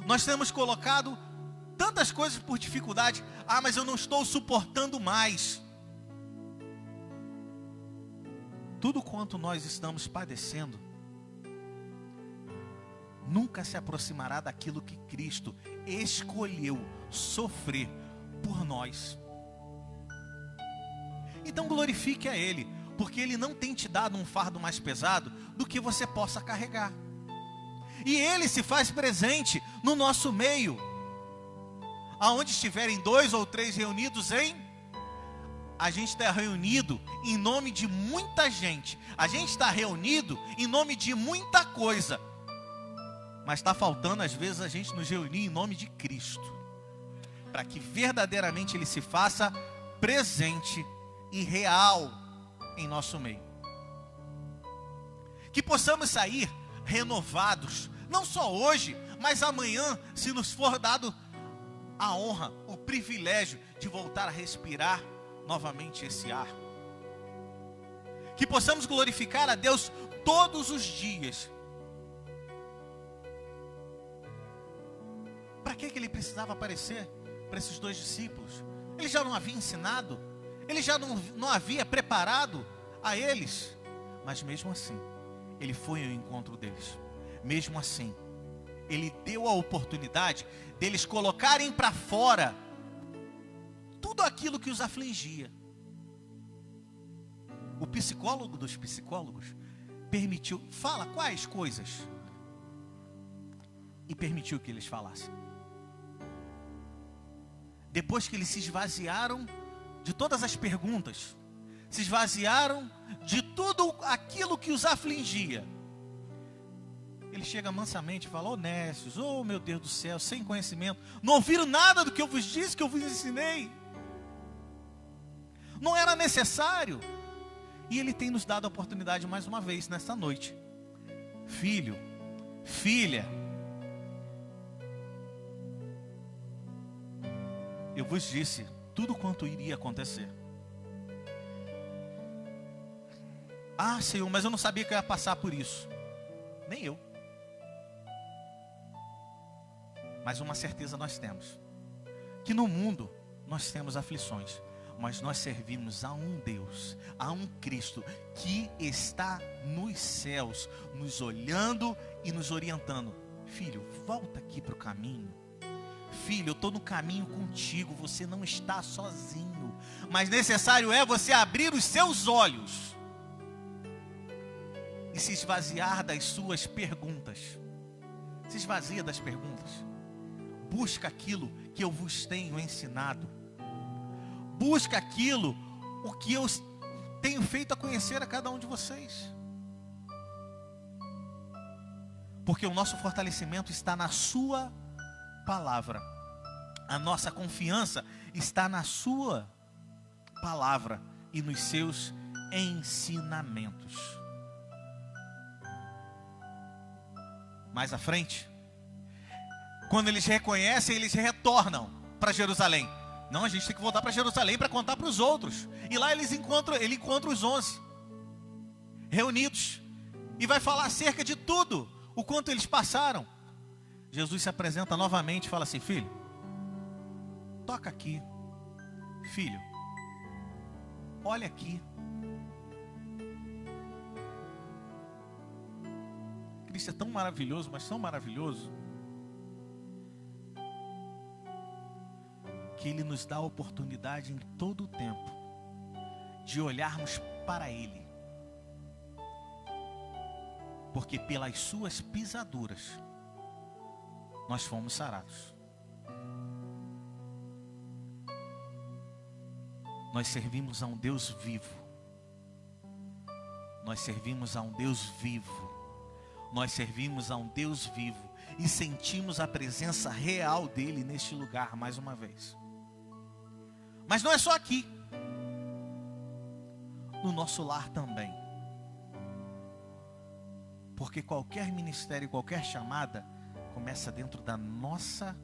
Nós temos colocado tantas coisas por dificuldade. Mas eu não estou suportando mais. Tudo quanto nós estamos padecendo nunca se aproximará daquilo que Cristo escolheu sofrer por nós. Então glorifique a Ele, porque Ele não tem te dado um fardo mais pesado do que você possa carregar. E Ele se faz presente no nosso meio. Aonde estiverem 2 ou 3 reunidos a gente está reunido em nome de muita gente. A gente está reunido em nome de muita coisa. Mas está faltando às vezes a gente nos reunir em nome de Cristo, para que verdadeiramente Ele se faça presente e real em nosso meio. Que possamos sair renovados, não só hoje, mas amanhã, se nos for dado a honra, o privilégio de voltar a respirar novamente esse ar. Que possamos glorificar a Deus todos os dias. Para que Ele precisava aparecer para esses 2 discípulos? Ele já não havia ensinado? Ele já não havia preparado a eles? Mas mesmo assim, Ele foi ao encontro deles. Mesmo assim, Ele deu a oportunidade deles colocarem para fora tudo aquilo que os afligia. O psicólogo dos psicólogos permitiu, fala quais coisas, e permitiu que eles falassem. Depois que eles se esvaziaram de todas as perguntas, se esvaziaram de tudo aquilo que os afligia, ele chega mansamente e fala: ô nécios, ô meu Deus do céu, sem conhecimento, não ouviram nada do que eu vos disse, que eu vos ensinei? Não era necessário? E Ele tem nos dado a oportunidade mais uma vez nesta noite. Filho, filha, eu vos disse tudo quanto iria acontecer. Senhor, mas eu não sabia que eu ia passar por isso. Nem eu. Mas uma certeza nós temos: que no mundo nós temos aflições, mas nós servimos a um Deus, a um Cristo que está nos céus, nos olhando e nos orientando. Filho, volta aqui para o caminho. Filho, eu estou no caminho contigo, você não está sozinho. Mas necessário é você abrir os seus olhos e se esvaziar das suas perguntas. Se esvazia das perguntas. Busca aquilo que eu vos tenho ensinado. Busca aquilo o que eu tenho feito a conhecer a cada um de vocês. Porque o nosso fortalecimento está na sua palavra. A nossa confiança está na sua palavra e nos seus ensinamentos. Mais à frente, quando eles reconhecem, eles retornam para Jerusalém. Não, a gente tem que voltar para Jerusalém para contar para os outros. E lá ele encontra os 11 reunidos e vai falar acerca de tudo, o quanto eles passaram. Jesus se apresenta novamente e fala assim: filho, toca aqui. Filho, olha aqui. Cristo é tão maravilhoso, mas tão maravilhoso, que Ele nos dá a oportunidade em todo o tempo de olharmos para Ele. Porque pelas suas pisaduras nós fomos sarados. Nós servimos a um Deus vivo. Nós servimos a um Deus vivo. Nós servimos a um Deus vivo. E sentimos a presença real dele neste lugar mais uma vez. Mas não é só aqui. No nosso lar também. Porque qualquer ministério, qualquer chamada começa dentro da nossa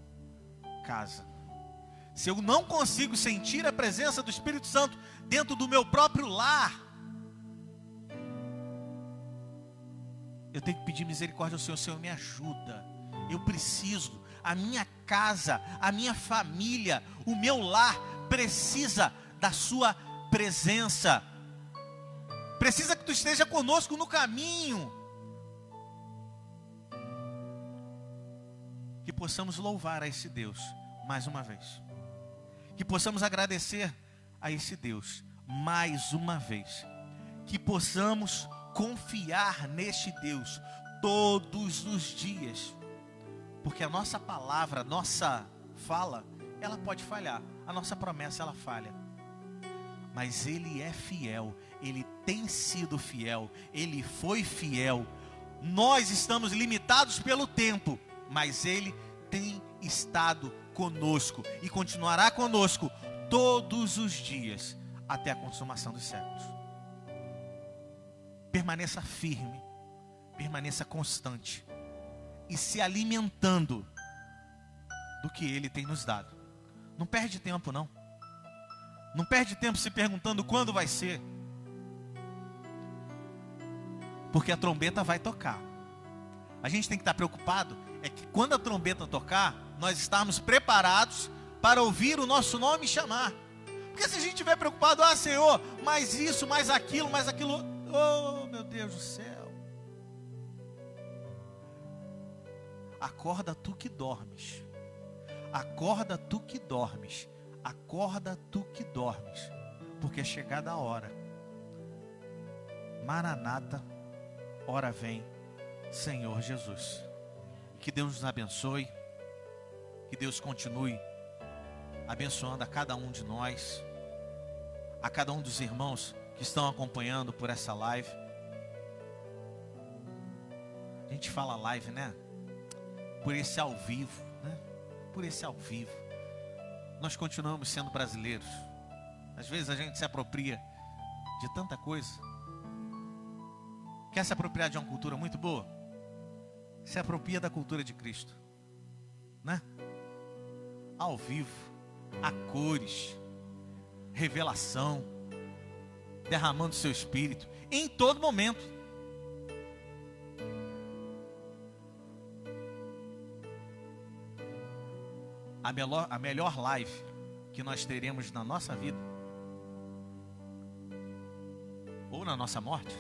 casa. Se eu não consigo sentir a presença do Espírito Santo dentro do meu próprio lar, eu tenho que pedir misericórdia ao Senhor. Senhor, me ajuda. Eu preciso. A minha casa, a minha família, o meu lar precisa da sua presença. Precisa que tu esteja conosco no caminho. Que possamos louvar a esse Deus mais uma vez. Que possamos agradecer a esse Deus mais uma vez. Que possamos confiar neste Deus todos os dias. Porque a nossa palavra, a nossa fala, ela pode falhar. A nossa promessa, ela falha. Mas Ele é fiel. Ele tem sido fiel. Ele foi fiel. Nós estamos limitados pelo tempo, mas Ele tem estado conosco e continuará conosco todos os dias até a consumação dos séculos. Permaneça firme, permaneça constante e se alimentando do que Ele tem nos dado. Não perde tempo, não. Não perde tempo se perguntando quando vai ser. Porque a trombeta vai tocar. A gente tem que estar preocupado é que quando a trombeta tocar, nós estarmos preparados para ouvir o nosso nome chamar. Porque se a gente estiver preocupado, Senhor, mais isso, mais aquilo, oh meu Deus do céu. Acorda tu que dormes. Acorda tu que dormes. Acorda tu que dormes. Porque é chegada a hora. Maranata, hora vem, Senhor Jesus. Que Deus nos abençoe. Que Deus continue abençoando a cada um de nós, a cada um dos irmãos que estão acompanhando por essa live. A gente fala live, né? Por esse ao vivo, né? Por esse ao vivo. Nós continuamos sendo brasileiros. Às vezes a gente se apropria de tanta coisa. Quer se apropriar de uma cultura muito boa? Se apropria da cultura de Cristo, né? Ao vivo, a cores, revelação, derramando seu espírito em todo momento. A melhor live que nós teremos na nossa vida ou na nossa morte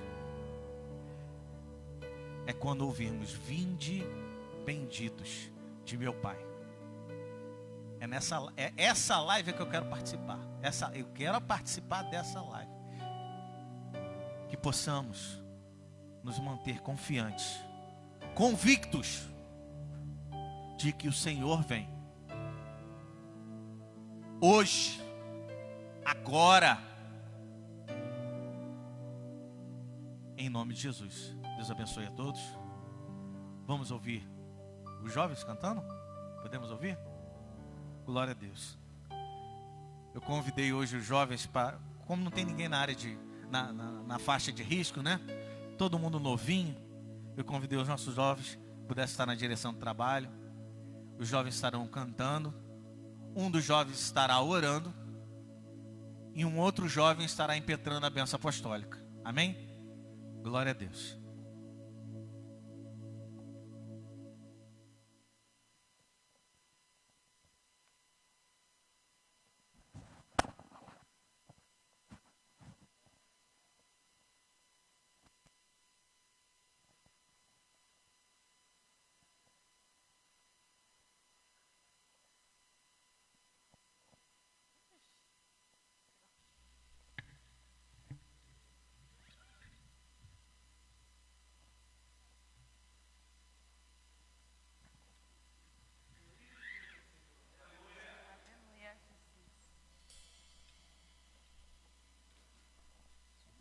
é quando ouvirmos: vinde benditos de meu Pai. É essa live que eu quero participar. Eu quero participar dessa live. Que possamos nos manter confiantes, convictos de que o Senhor vem. Hoje, agora. em nome de Jesus. Deus abençoe a todos. Vamos ouvir os jovens cantando? Podemos ouvir? Glória a Deus. Eu convidei hoje os jovens para, como não tem ninguém na área na faixa de risco, né? Todo mundo novinho. Eu convidei os nossos jovens, pudessem estar na direção do trabalho. Os jovens estarão cantando. Um dos jovens estará orando. E um outro jovem estará impetrando a bênção apostólica. Amém? Glória a Deus.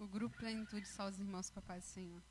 O grupo Plenitude, só os irmãos com a paz do Senhor.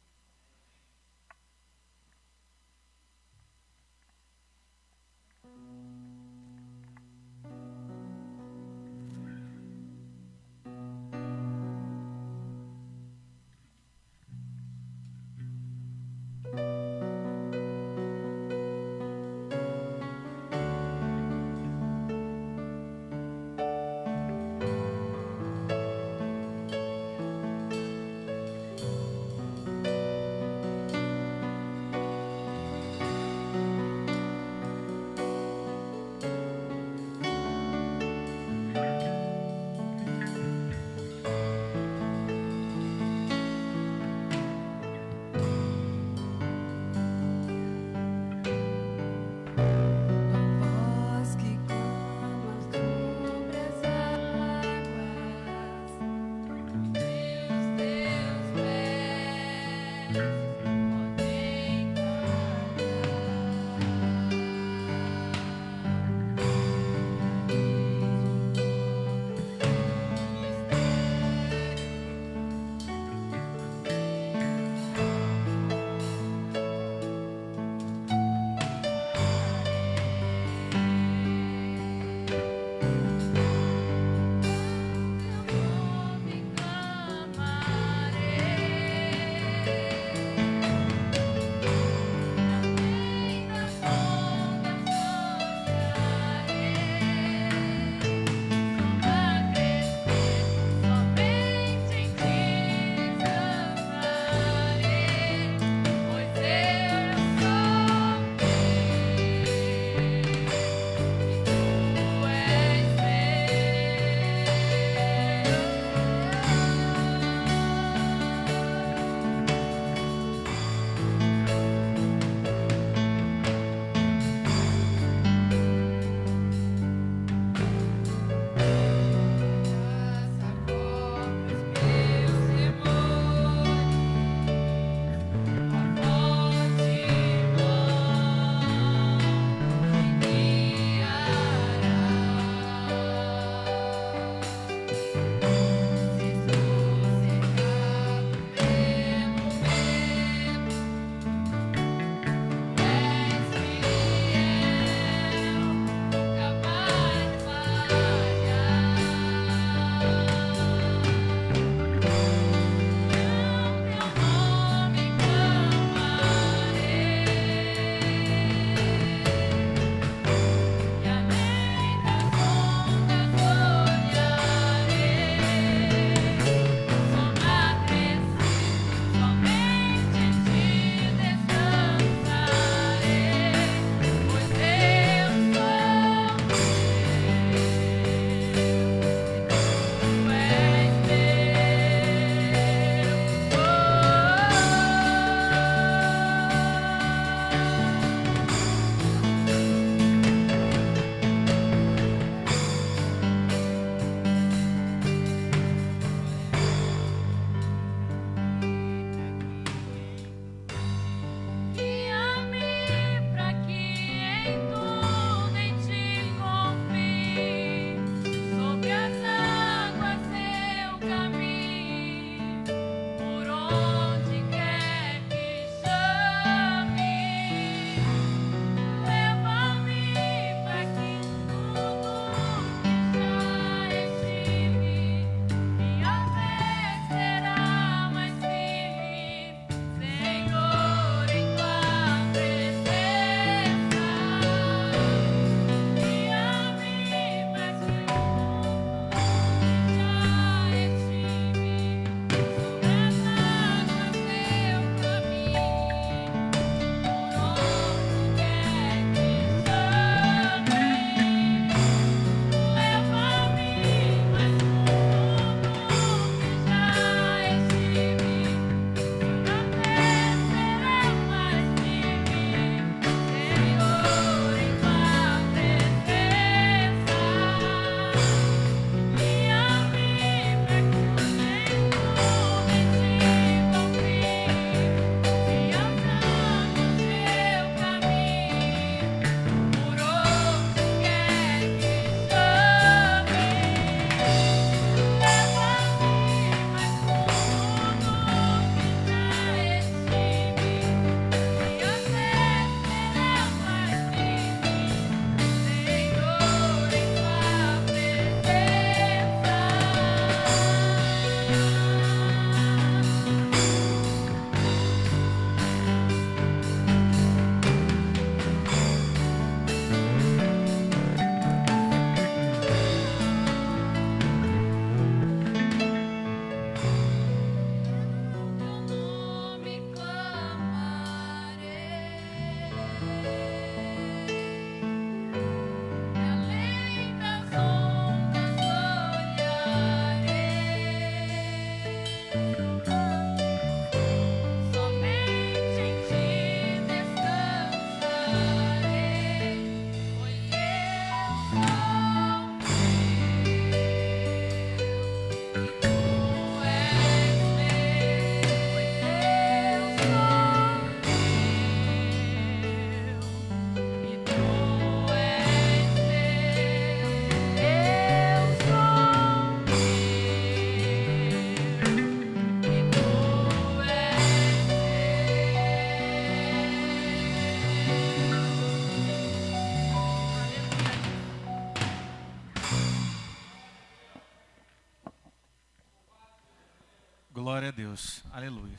Glória a Deus. Aleluia.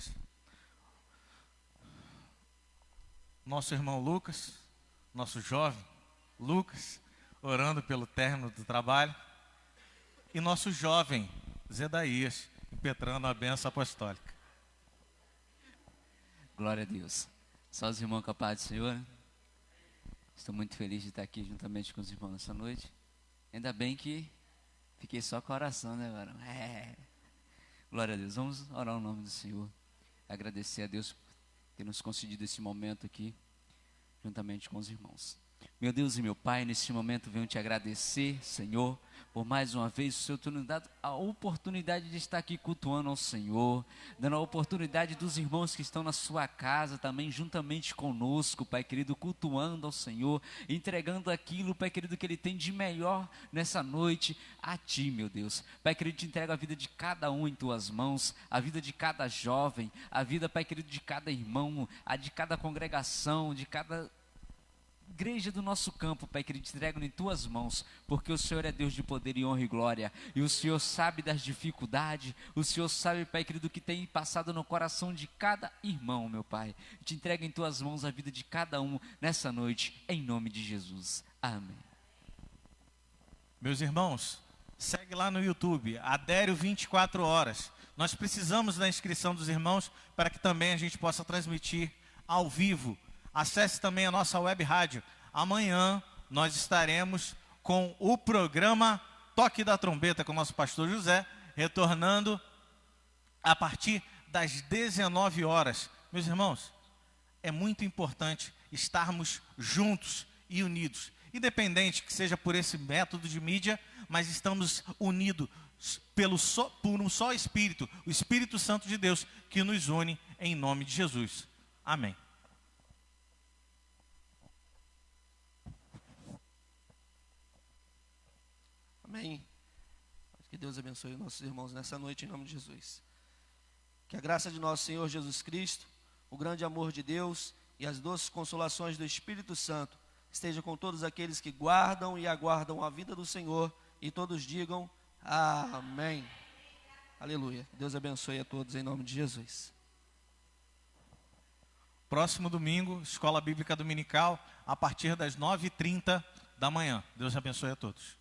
Nosso irmão Lucas, nosso jovem Lucas, orando pelo término do trabalho. E nosso jovem Zedaías, impetrando a bênção apostólica. Glória a Deus. Só os irmãos com a paz do Senhor. Estou muito feliz de estar aqui juntamente com os irmãos nessa noite. Ainda bem que fiquei só com a oração, né, varão? Glória a Deus. Vamos orar o nome do Senhor. Agradecer a Deus por ter nos concedido esse momento aqui, juntamente com os irmãos. Meu Deus e meu Pai, nesse momento venho te agradecer, Senhor, por mais uma vez o Senhor ter nos dado a oportunidade de estar aqui cultuando ao Senhor, dando a oportunidade dos irmãos que estão na sua casa também juntamente conosco, Pai querido, cultuando ao Senhor, entregando aquilo, Pai querido, que Ele tem de melhor nessa noite a Ti, meu Deus. Pai querido, te entrego a vida de cada um em Tuas mãos, a vida de cada jovem, a vida, Pai querido, de cada irmão, a de cada congregação, de cada igreja do nosso campo, Pai querido, te entrego em Tuas mãos, porque o Senhor é Deus de poder e honra e glória, e o Senhor sabe das dificuldades, o Senhor sabe, Pai querido, o que tem passado no coração de cada irmão, meu Pai. Te entrego em Tuas mãos a vida de cada um nessa noite, em nome de Jesus. Amém. Meus irmãos, segue lá no YouTube, Adério 24 horas. Nós precisamos da inscrição dos irmãos para que também a gente possa transmitir ao vivo. Acesse também a nossa web rádio. Amanhã nós estaremos com o programa Toque da Trombeta com o nosso pastor José, retornando a partir das 19 horas. Meus irmãos, é muito importante estarmos juntos e unidos. Independente que seja por esse método de mídia, mas estamos unidos por um só Espírito, o Espírito Santo de Deus, que nos une em nome de Jesus. Amém. Amém. Que Deus abençoe os nossos irmãos nessa noite, em nome de Jesus. Que a graça de nosso Senhor Jesus Cristo, o grande amor de Deus e as doces consolações do Espírito Santo esteja com todos aqueles que guardam e aguardam a vida do Senhor, e todos digam amém. Aleluia. Deus abençoe a todos em nome de Jesus. Próximo domingo, Escola Bíblica Dominical, a partir das 9h30 da manhã. Deus abençoe a todos.